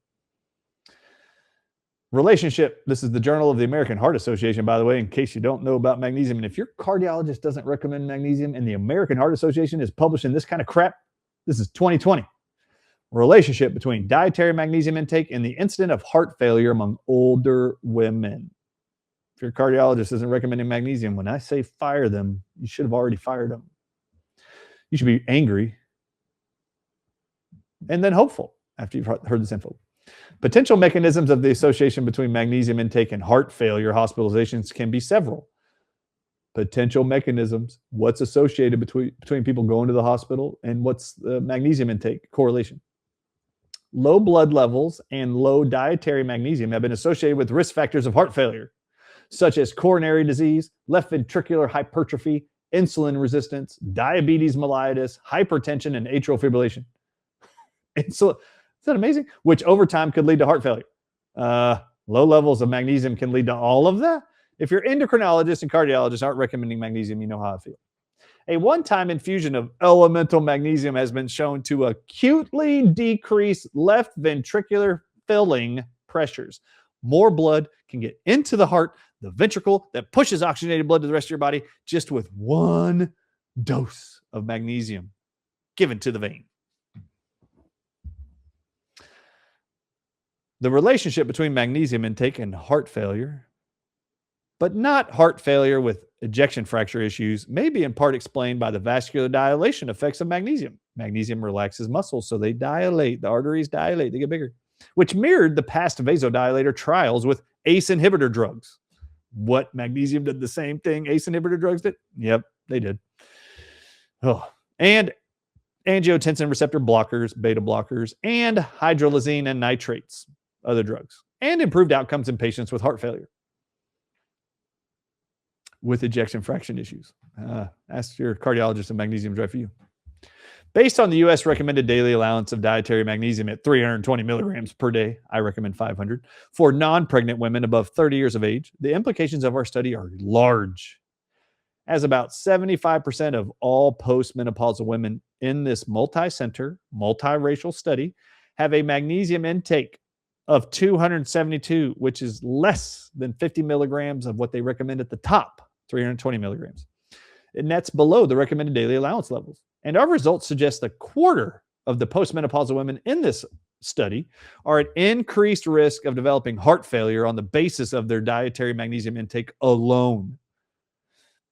Relationship. This is the Journal of the American Heart Association, by the way, in case you don't know about magnesium. And if your cardiologist doesn't recommend magnesium and the American Heart Association is publishing this kind of crap, this is 2020. Relationship between dietary magnesium intake and the incidence of heart failure among older women. If your cardiologist isn't recommending magnesium, when I say fire them, you should have already fired them. You should be angry and then hopeful after you've heard this info. Potential mechanisms of the association between magnesium intake and heart failure hospitalizations can be several. Potential mechanisms, what's associated between people going to the hospital and what's the magnesium intake correlation. Low blood levels and low dietary magnesium have been associated with risk factors of heart failure, such as coronary disease, left ventricular hypertrophy, insulin resistance, diabetes mellitus, hypertension, and atrial fibrillation. Is that amazing? Which over time could lead to heart failure. Low levels of magnesium can lead to all of that. If your endocrinologist and cardiologist aren't recommending magnesium, you know how I feel. A one-time infusion of elemental magnesium has been shown to acutely decrease left ventricular filling pressures. More blood can get into the heart, the ventricle that pushes oxygenated blood to the rest of your body just with one dose of magnesium given to the vein. The relationship between magnesium intake and heart failure, but not heart failure with ejection fracture issues, may be in part explained by the vascular dilation effects of magnesium. Magnesium relaxes muscles, so they dilate. The arteries dilate, they get bigger, which mirrored the past vasodilator trials with ACE inhibitor drugs. What, magnesium did the same thing ACE inhibitor drugs did? Yep, they did. And angiotensin receptor blockers, beta blockers, and hydrolysine and nitrates, other drugs, and improved outcomes in patients with heart failure with ejection fraction issues. Ask your cardiologist if magnesium is right for you. Based on the U.S. recommended daily allowance of dietary magnesium at 320 milligrams per day, I recommend 500, for non-pregnant women above 30 years of age, the implications of our study are large, as about 75% of all postmenopausal women in this multi-center, multiracial study have a magnesium intake of 272, which is less than 50 milligrams of what they recommend at the top, 320 milligrams. and that's below the recommended daily allowance levels. And our results suggest a quarter of the postmenopausal women in this study are at increased risk of developing heart failure on the basis of their dietary magnesium intake alone.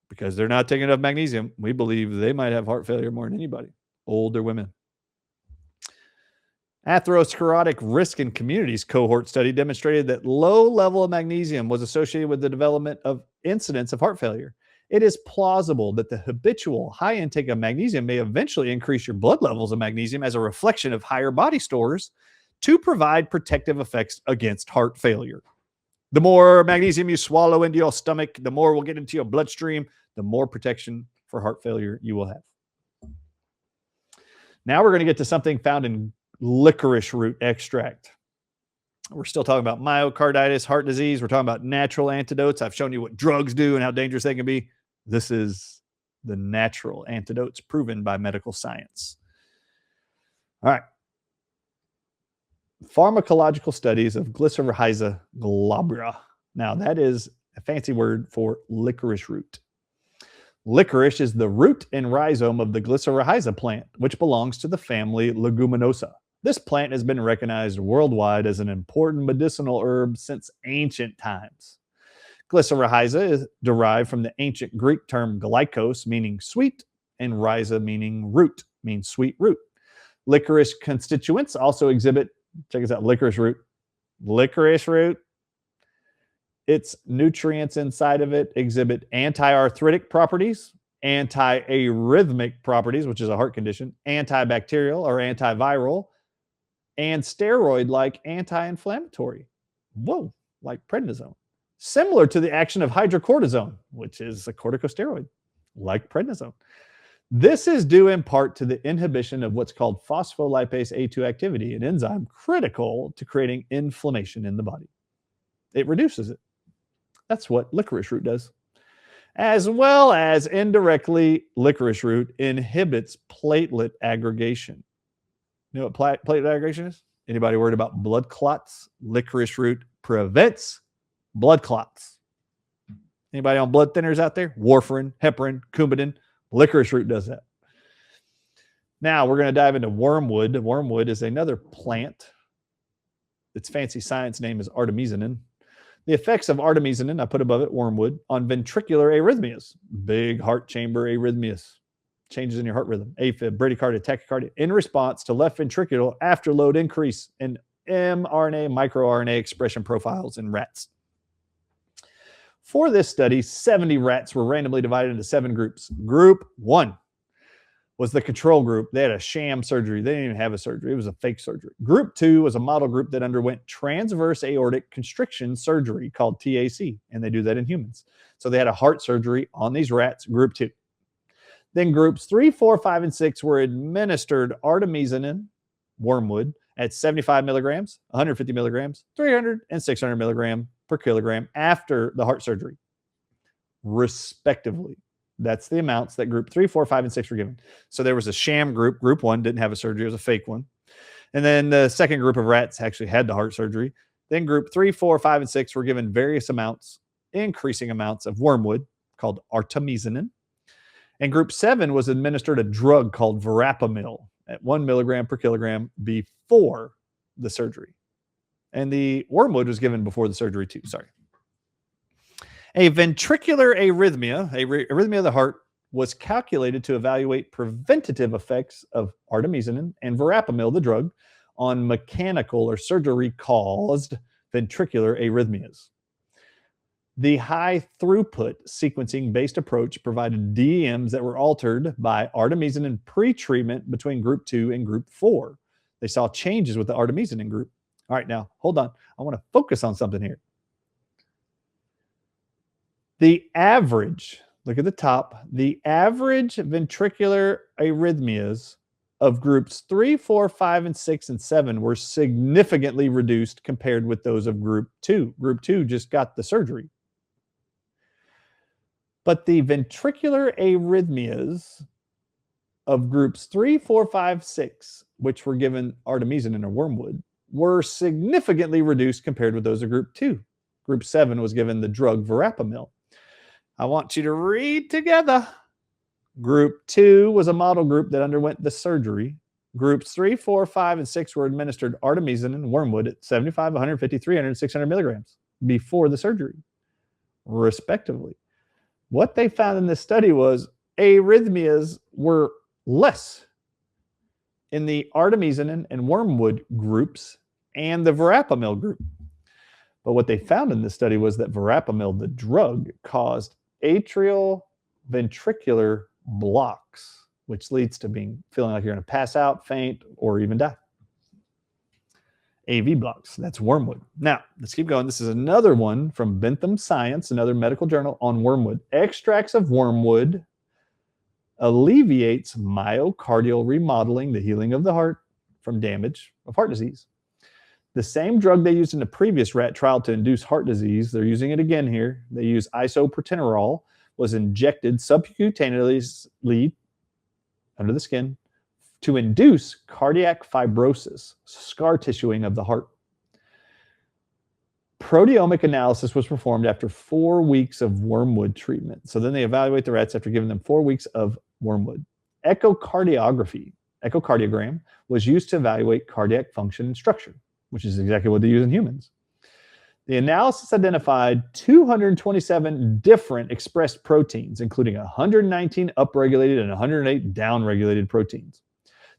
Because they're not taking enough magnesium, we believe they might have heart failure more than anybody, older women. Atherosclerotic risk in communities cohort study demonstrated that low level of magnesium was associated with the development of incidence of heart failure. It is plausible that the habitual high intake of magnesium may eventually increase your blood levels of magnesium as a reflection of higher body stores to provide protective effects against heart failure. The more magnesium you swallow into your stomach, the more will get into your bloodstream, the more protection for heart failure you will have. Now we're going to get to something found in licorice root extract. We're still talking about myocarditis, heart disease. We're talking about natural antidotes. I've shown you what drugs do and how dangerous they can be. This is the natural antidotes proven by medical science. All right. Pharmacological studies of Glycyrrhiza glabra. Now, that is a fancy word for licorice root. Licorice is the root and rhizome of the Glycyrrhiza plant, which belongs to the family Leguminosa. This plant has been recognized worldwide as an important medicinal herb since ancient times. Glycyrrhiza is derived from the ancient Greek term glykos, meaning sweet, and rhiza, meaning root, means sweet root. Licorice constituents also exhibit, check this out, licorice root. Licorice root, its nutrients inside of it exhibit anti-arthritic properties, anti-arrhythmic properties, which is a heart condition, antibacterial or antiviral, and steroid-like anti-inflammatory. Whoa, like prednisone. Similar to the action of hydrocortisone, which is a corticosteroid, like prednisone. This is due in part to the inhibition of what's called phospholipase A2 activity, an enzyme critical to creating inflammation in the body. It reduces it. That's what licorice root does. As well as indirectly, licorice root inhibits platelet aggregation. You know what platelet aggregation is? Anybody worried about blood clots? Licorice root prevents blood clots. Anybody on blood thinners out there? Warfarin, heparin, Coumadin. Licorice root does that. Now we're going to dive into wormwood. Wormwood is another plant. Its fancy science name is artemisinin. The effects of artemisinin, I put above it wormwood, on ventricular arrhythmias, big heart chamber arrhythmias, changes in your heart rhythm, AFib, bradycardia, tachycardia, in response to left ventricular afterload increase in mRNA, microRNA expression profiles in rats. For this study, 70 rats were randomly divided into 7 groups. Group 1 was the control group. They had a sham surgery. They didn't even have a surgery. It was a fake surgery. Group 2 was a model group that underwent transverse aortic constriction surgery called TAC, and they do that in humans. So they had a heart surgery on these rats, group 2. Then groups 3, 4, 5, and 6 were administered artemisinin, wormwood, at 75 milligrams, 150 milligrams, 300, and 600 milligrams per kilogram after the heart surgery, respectively. That's the amounts that group 3, 4, 5, and 6 were given. So there was a sham group. Group 1 didn't have a surgery. It was a fake one. And then the second group of rats actually had the heart surgery. Then group 3, 4, 5, and 6 were given various amounts, increasing amounts of wormwood called artemisinin. And group 7 was administered a drug called verapamil at 1 milligram per kilogram before the surgery. And the wormwood was given before the surgery too, sorry. A ventricular arrhythmia, arrhythmia of the heart, was calculated to evaluate preventative effects of artemisinin and verapamil, the drug, on mechanical or surgery-caused ventricular arrhythmias. The high throughput sequencing-based approach provided DMs that were altered by artemisinin pre-treatment between group 2 and group 4. They saw changes with the artemisinin group. All right, now, hold on. I want to focus on something here. The average, look at the top, the average ventricular arrhythmias of groups 3, 4, 5, and 6, and 7 were significantly reduced compared with those of group 2. Group 2 just got the surgery. But the ventricular arrhythmias of groups 3, 4, 5, 6, which were given artemisinin or wormwood, were significantly reduced compared with those of group 2. Group 7 was given the drug verapamil. I want you to read together. Group 2 was a model group that underwent the surgery. Groups 3, 4, 5, and 6 were administered artemisinin and wormwood at 75, 150, 300, and 600 milligrams before the surgery, respectively. What they found in this study was arrhythmias were less in the artemisinin and wormwood groups and the verapamil group. But what they found in this study was that verapamil, the drug, caused atrial ventricular blocks, which leads to feeling like you're going to pass out, faint, or even die. AV blocks, that's wormwood. Now, let's keep going. This is another one from Bentham Science, another medical journal on wormwood. Extracts of wormwood alleviates myocardial remodeling, the healing of the heart from damage of heart disease. The same drug they used in the previous rat trial to induce heart disease, they're using it again here. They use isoprotenolol, was injected subcutaneously under the skin to induce cardiac fibrosis, scar tissuing of the heart. Proteomic analysis was performed after 4 weeks of wormwood treatment. So then they evaluate the rats after giving them 4 weeks of wormwood. Echocardiogram was used to evaluate cardiac function and structure, which is exactly what they use in humans. The analysis identified 227 different expressed proteins, including 119 upregulated and 108 downregulated proteins.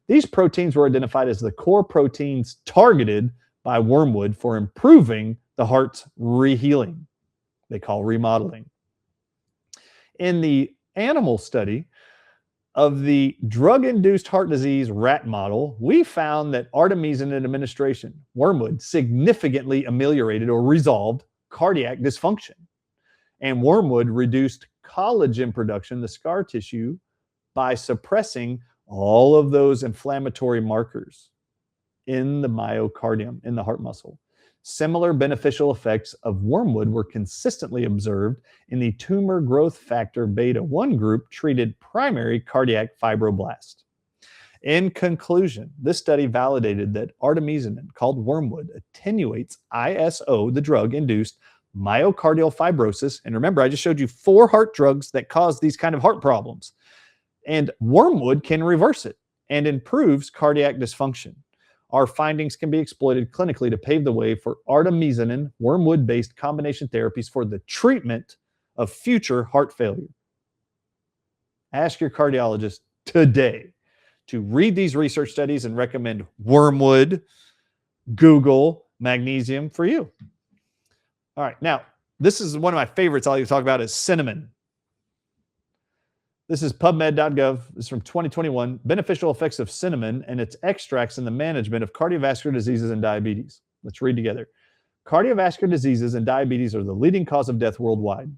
These proteins were identified as the core proteins targeted by wormwood for improving the heart's rehealing, they call remodeling. In the animal study of the drug-induced heart disease rat model, we found that artemisinin administration, wormwood, significantly ameliorated or resolved cardiac dysfunction. And wormwood reduced collagen production, the scar tissue, by suppressing all of those inflammatory markers in the myocardium, in the heart muscle. Similar beneficial effects of wormwood were consistently observed in the tumor growth factor beta 1 group treated primary cardiac fibroblast. In conclusion, this study validated that artemisinin, called wormwood, attenuates ISO, the drug-induced myocardial fibrosis. And remember, I just showed you 4 heart drugs that cause these kind of heart problems. And wormwood can reverse it and improves cardiac dysfunction. Our findings can be exploited clinically to pave the way for artemisinin, wormwood-based combination therapies for the treatment of future heart failure. Ask your cardiologist today to read these research studies and recommend wormwood, Google, magnesium for you. All right, now, this is one of my favorites I'll talk about is cinnamon. This is PubMed.gov. This is from 2021. Beneficial effects of cinnamon and its extracts in the management of cardiovascular diseases and diabetes. Let's read together. Cardiovascular diseases and diabetes are the leading cause of death worldwide.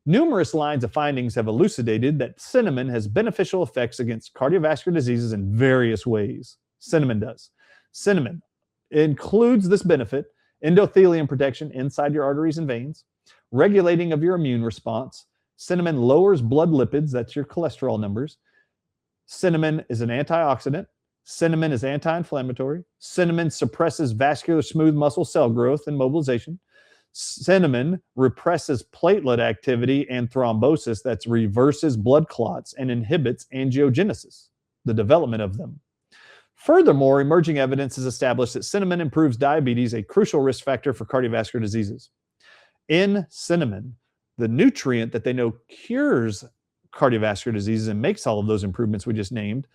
Numerous lines of findings have elucidated that cinnamon has beneficial effects against cardiovascular diseases in various ways. Cinnamon does. Cinnamon includes this benefit: endothelium protection inside your arteries and veins, regulating of your immune response. Cinnamon lowers blood lipids, that's your cholesterol numbers. Cinnamon is an antioxidant. Cinnamon is anti-inflammatory. Cinnamon suppresses vascular smooth muscle cell growth and mobilization. Cinnamon represses platelet activity and thrombosis, that reverses blood clots and inhibits angiogenesis, the development of them. Furthermore, emerging evidence has established that cinnamon improves diabetes, a crucial risk factor for cardiovascular diseases. In cinnamon, the nutrient that they know cures cardiovascular diseases and makes all of those improvements we just named,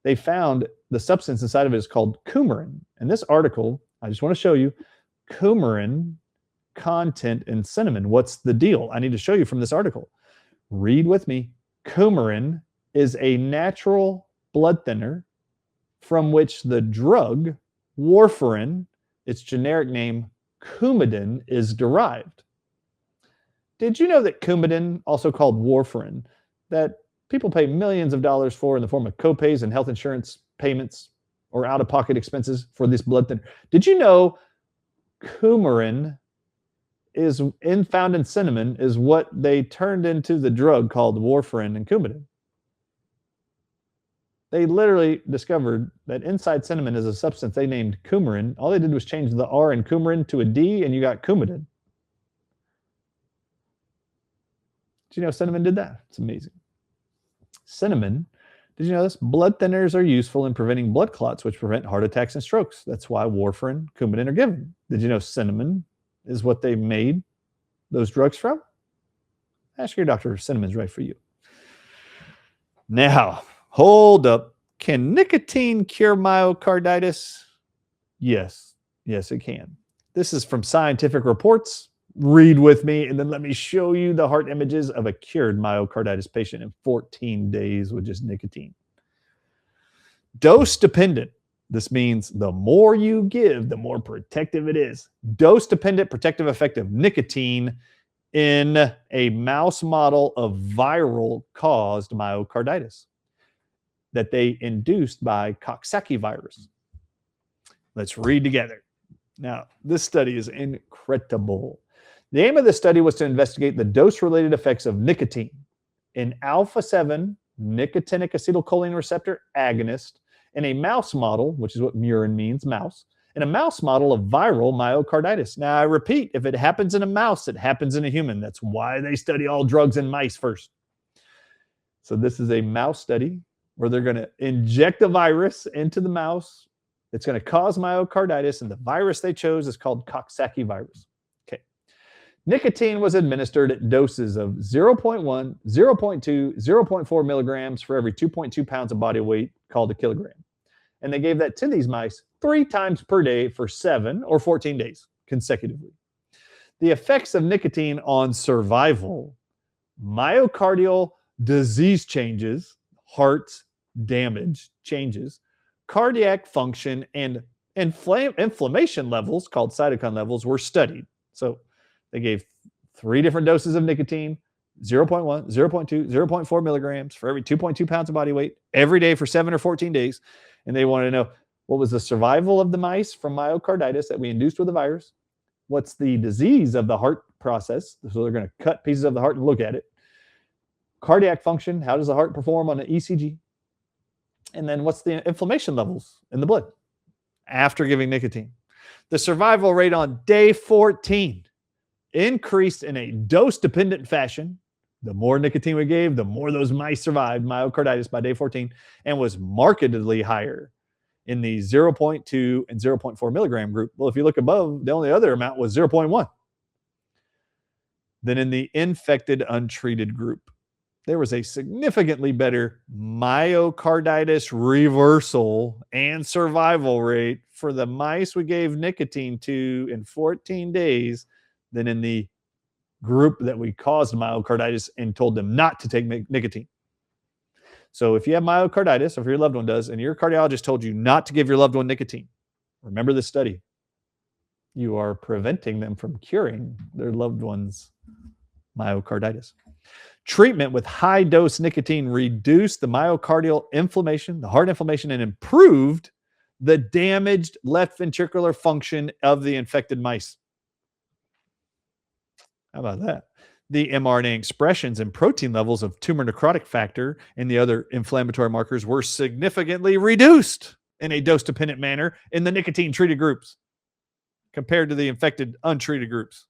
they found the substance inside of it is called coumarin. And this article, I just want to show you coumarin content in cinnamon. What's the deal? I need to show you from this article. Read with me. Coumarin is a natural blood thinner from which the drug warfarin, its generic name Coumadin, is derived. Did you know that Coumadin, also called warfarin, that people pay millions of dollars for in the form of copays and health insurance payments or out-of-pocket expenses for this blood thinner? Did you know coumarin is found in cinnamon is what they turned into the drug called warfarin and Coumadin? They literally discovered that inside cinnamon is a substance they named coumarin. All they did was change the R in coumarin to a D, and you got Coumadin. Did you know cinnamon did that? It's amazing. Cinnamon. Did you know this? Blood thinners are useful in preventing blood clots, which prevent heart attacks and strokes. That's why warfarin, Coumadin are given. Did you know cinnamon is what they made those drugs from? Ask your doctor if cinnamon's right for you. Now, hold up. Can nicotine cure myocarditis? Yes. Yes, it can. This is from Scientific Reports. Read with me, and then let me show you the heart images of a cured myocarditis patient in 14 days with just nicotine. Dose dependent. This means the more you give, the more protective it is. Dose dependent protective effect of nicotine in a mouse model of viral caused myocarditis that they induced by Coxsackie virus. Let's read together. Now, this study is incredible. The aim of the study was to investigate the dose-related effects of nicotine in alpha-7 nicotinic acetylcholine receptor agonist in a mouse model, which is what murine means, mouse, in a mouse model of viral myocarditis. Now, I repeat, if it happens in a mouse, it happens in a human. That's why they study all drugs in mice first. So this is a mouse study where they're going to inject a virus into the mouse. It's going to cause myocarditis, and the virus they chose is called Coxsackie virus. Okay. Nicotine was administered at doses of 0.1, 0.2, 0.4 milligrams for every 2.2 pounds of body weight, called a kilogram. And they gave that to these mice 3 times per day for 7 or 14 days consecutively. The effects of nicotine on survival, myocardial disease changes, heart damage changes, cardiac function, and inflammation levels, called cytokine levels, were studied. So they gave 3 different doses of nicotine, 0.1, 0.2, 0.4 milligrams for every 2.2 pounds of body weight, every day for 7 or 14 days. And they wanted to know, what was the survival of the mice from myocarditis that we induced with the virus? What's the disease of the heart process? So they're going to cut pieces of the heart and look at it. Cardiac function, how does the heart perform on an ECG? And then what's the inflammation levels in the blood after giving nicotine? The survival rate on day 14 increased in a dose-dependent fashion. The more nicotine we gave, the more those mice survived myocarditis by day 14, and was markedly higher in the 0.2 and 0.4 milligram group. Well, if you look above, the only other amount was 0.1. Then in the infected, untreated group, there was a significantly better myocarditis reversal and survival rate for the mice we gave nicotine to in 14 days than in the group that we caused myocarditis and told them not to take nicotine. So if you have myocarditis, or if your loved one does, and your cardiologist told you not to give your loved one nicotine, remember this study. You are preventing them from curing their loved one's myocarditis. Treatment with high-dose nicotine reduced the myocardial inflammation, the heart inflammation, and improved the damaged left ventricular function of the infected mice. How about that? The mRNA expressions and protein levels of tumor necrotic factor and the other inflammatory markers were significantly reduced in a dose-dependent manner in the nicotine-treated groups compared to the infected, untreated groups.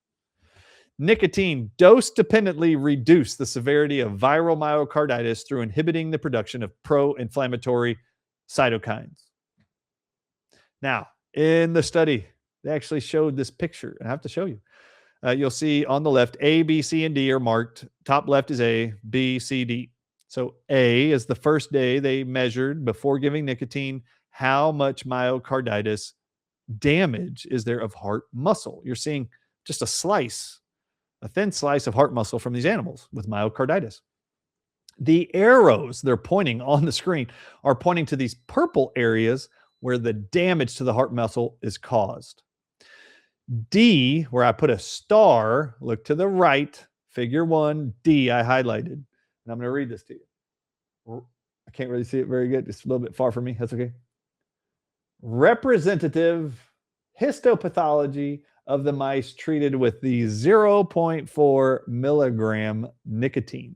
Nicotine dose-dependently reduced the severity of viral myocarditis through inhibiting the production of pro-inflammatory cytokines. Now, in the study, they actually showed this picture. I have to show you. You'll see on the left, A, B, C, and D are marked. Top left is A, B, C, D. So A is the first day they measured before giving nicotine how much myocarditis damage is there of heart muscle. You're seeing just a thin slice of heart muscle from these animals with myocarditis. The arrows they're pointing on the screen are pointing to these purple areas where the damage to the heart muscle is caused. D, where I put a star, look to the right, figure 1, D, I highlighted. And I'm going to read this to you. I can't really see it very good. It's a little bit far from me. That's okay. Representative histopathology of the mice treated with the 0.4 milligram nicotine.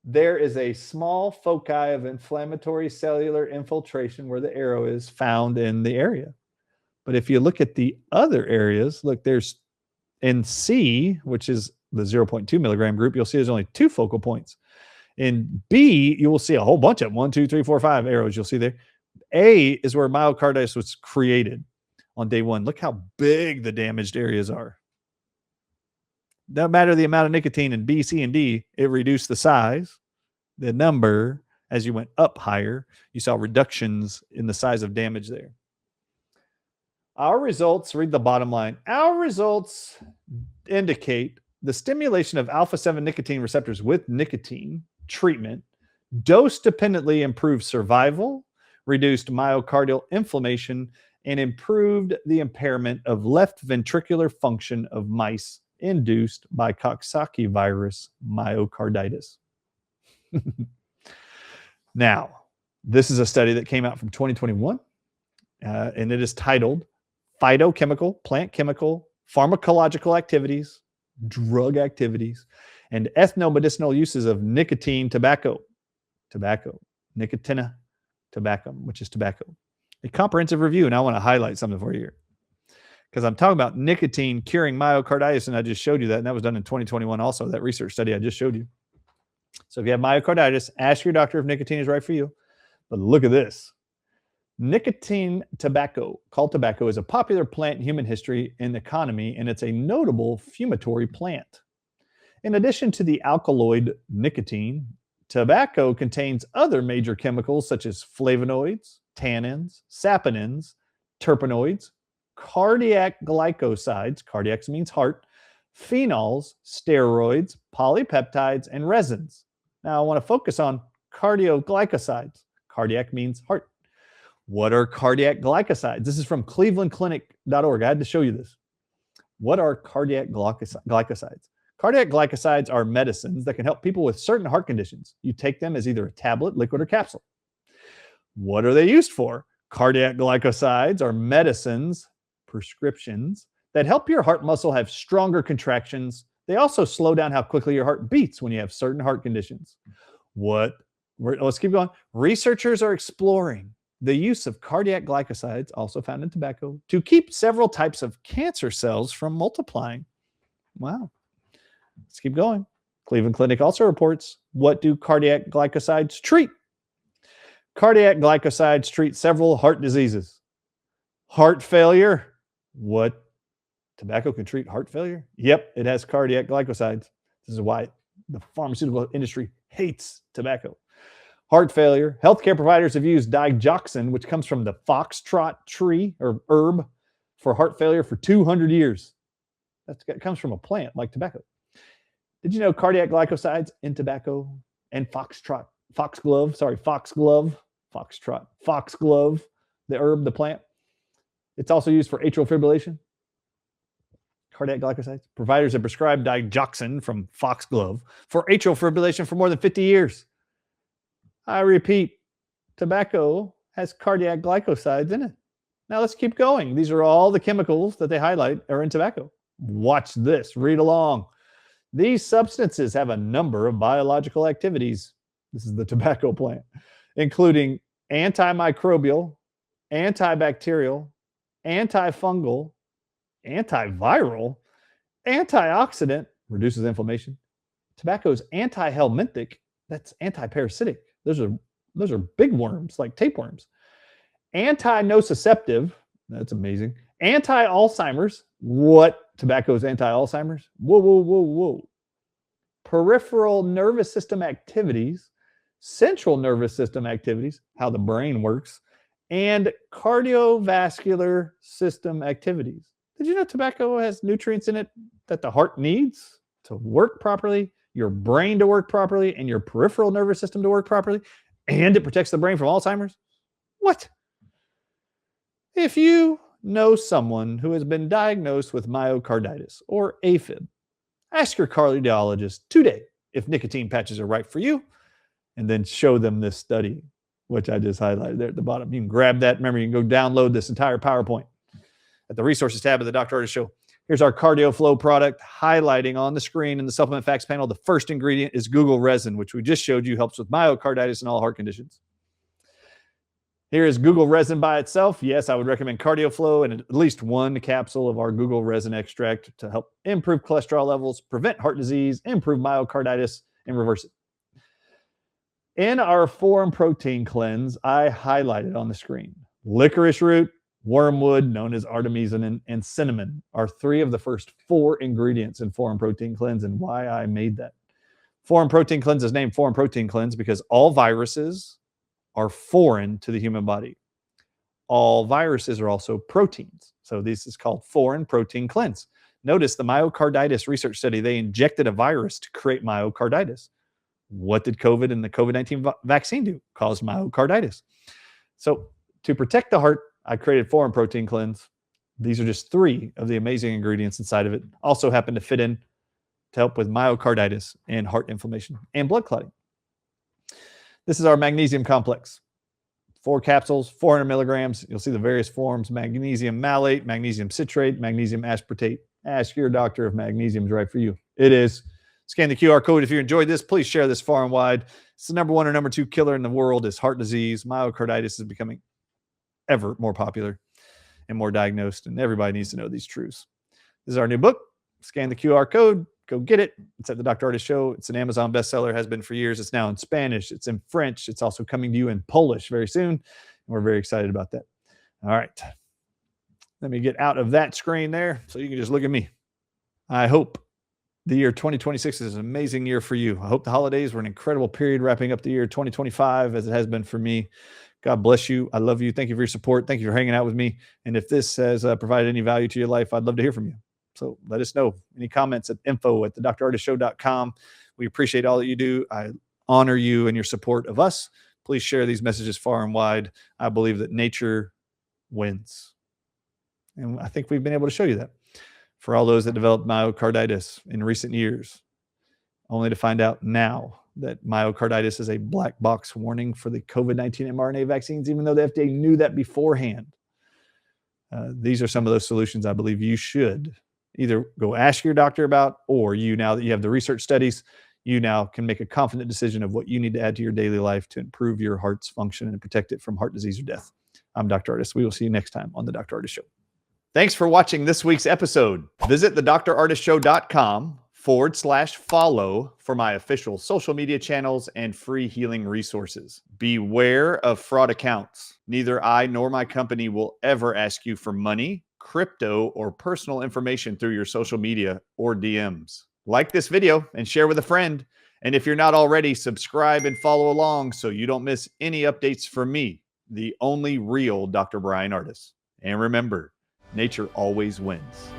There is a small foci of inflammatory cellular infiltration where the arrow is found in the area. But if you look at the other areas, look, there's in C, which is the 0.2 milligram group, you'll see there's only 2 focal points. In B, you will see a whole bunch of 1, 2, 3, 4, 5 arrows you'll see there. A is where myocarditis was created on day 1. Look how big the damaged areas are. No matter the amount of nicotine in B, C, and D, it reduced the size, the number. As you went up higher, you saw reductions in the size of damage there. Our results, read the bottom line. Our results indicate the stimulation of alpha-7 nicotine receptors with nicotine treatment dose-dependently improved survival, reduced myocardial inflammation, and improved the impairment of left ventricular function of mice induced by Coxsackie virus myocarditis. Now, this is a study that came out from 2021, and it is titled Phytochemical, Plant Chemical, Pharmacological Activities, Drug Activities, and Ethnomedicinal Uses of Nicotine Tobacco. Nicotina tobacco, which is tobacco. A comprehensive review, and I want to highlight something for you here. Because I'm talking about nicotine curing myocarditis, and I just showed you that, and that was done in 2021 also, that research study I just showed you. So if you have myocarditis, ask your doctor if nicotine is right for you. But look at this. Nicotine tobacco, called tobacco, is a popular plant in human history and economy, and it's a notable fumitory plant. In addition to the alkaloid nicotine, tobacco contains other major chemicals such as flavonoids, tannins, saponins, terpenoids, cardiac glycosides, cardiac means heart, phenols, steroids, polypeptides, and resins. Now I want to focus on cardioglycosides. Cardiac means heart. What are cardiac glycosides? This is from clevelandclinic.org. I had to show you this. What are cardiac glycosides? Cardiac glycosides are medicines that can help people with certain heart conditions. You take them as either a tablet, liquid, or capsule. What are they used for? Cardiac glycosides are medicines, prescriptions, that help your heart muscle have stronger contractions. They also slow down how quickly your heart beats when you have certain heart conditions. Let's keep going. Researchers are exploring the use of cardiac glycosides, also found in tobacco, to keep several types of cancer cells from multiplying. Wow. Let's keep going. Cleveland Clinic also reports, what do cardiac glycosides treat? Cardiac glycosides treat several heart diseases. Heart failure. What? Tobacco can treat heart failure? Yep, it has cardiac glycosides. This is why the pharmaceutical industry hates tobacco. Heart failure. Healthcare providers have used digoxin, which comes from the foxtrot tree or herb, for heart failure for 200 years. That comes from a plant like tobacco. Did you know cardiac glycosides in tobacco and foxtrot, foxglove, the herb, the plant? It's also used for atrial fibrillation. Cardiac glycosides. Providers have prescribed digoxin from foxglove for atrial fibrillation for more than 50 years. I repeat, tobacco has cardiac glycosides in it. Now let's keep going. These are all the chemicals that they highlight are in tobacco. Watch this, read along. These substances have a number of biological activities. This is the tobacco plant, including antimicrobial, antibacterial, antifungal, antiviral, antioxidant, reduces inflammation. Tobacco is antihelminthic, that's antiparasitic. Those are big worms, like tapeworms. Anti-nociceptive, that's amazing. Anti-Alzheimer's, what? Tobacco is anti-Alzheimer's? Whoa. Peripheral nervous system activities, central nervous system activities, how the brain works, and cardiovascular system activities. Did you know tobacco has nutrients in it that the heart needs to work properly, your brain to work properly, and your peripheral nervous system to work properly, and it protects the brain from Alzheimer's? What? If you know someone who has been diagnosed with myocarditis or AFib, ask your cardiologist today if nicotine patches are right for you, and then show them this study, which I just highlighted there at the bottom. You can grab that. Remember, you can go download this entire PowerPoint at the resources tab of the Dr. Ardis Show. Here's our CardioFlow product, highlighting on the screen in the supplement facts panel. The first ingredient is Google resin, which we just showed you helps with myocarditis and all heart conditions. Here is Google resin by itself. Yes, I would recommend CardioFlow and at least one capsule of our Google resin extract to help improve cholesterol levels, prevent heart disease, improve myocarditis, and reverse it. In our foreign protein cleanse, I highlighted on the screen licorice root, wormwood, known as artemisinin, and cinnamon are three of the first four ingredients in foreign protein cleanse, and why I made that. Foreign protein cleanse is named foreign protein cleanse because all viruses are foreign to the human body. All viruses are also proteins. So this is called foreign protein cleanse. Notice the myocarditis research study, they injected a virus to create myocarditis. What did COVID and the COVID-19 vaccine do? Caused myocarditis. So to protect the heart, I created foreign protein cleanse. These are just three of the amazing ingredients inside of it. Also happen to fit in to help with myocarditis and heart inflammation and blood clotting. This is our magnesium complex. 4 capsules, 400 milligrams. You'll see the various forms: magnesium malate, magnesium citrate, magnesium aspartate. Ask your doctor if magnesium is right for you. It is. Scan the QR code if you enjoyed this. Please share this far and wide. It's the #1 or #2 killer in the world is heart disease. Myocarditis is becoming ever more popular and more diagnosed, and everybody needs to know these truths. This is our new book. Scan the QR code. Go get it. It's at the Dr. Ardis Show. It's an Amazon bestseller, has been for years. It's now in Spanish. It's in French. It's also coming to you in Polish very soon. And we're very excited about that. All right. Let me get out of that screen there so you can just look at me. I hope the year 2026 is an amazing year for you. I hope the holidays were an incredible period wrapping up the year 2025 as it has been for me. God bless you. I love you. Thank you for your support. Thank you for hanging out with me. And if this has provided any value to your life, I'd love to hear from you. So let us know. Any comments at info@thedrardisshow.com. We appreciate all that you do. I honor you and your support of us. Please share these messages far and wide. I believe that nature wins. And I think we've been able to show you that for all those that developed myocarditis in recent years, only to find out now that myocarditis is a black box warning for the COVID-19 mRNA vaccines, even though the FDA knew that beforehand. These are some of those solutions I believe you should either go ask your doctor about, or you, now that you have the research studies, you now can make a confident decision of what you need to add to your daily life to improve your heart's function and protect it from heart disease or death. I'm Dr. Ardis. We will see you next time on the Dr. Ardis Show. Thanks for watching this week's episode. Visit thedrardisshow.com/follow for my official social media channels and free healing resources. Beware of fraud accounts. Neither I nor my company will ever ask you for money, crypto, or personal information through your social media or DMs. Like this video and share with a friend. And if you're not already, subscribe and follow along so you don't miss any updates from me, the only real Dr. Bryan Ardis. And remember, nature always wins.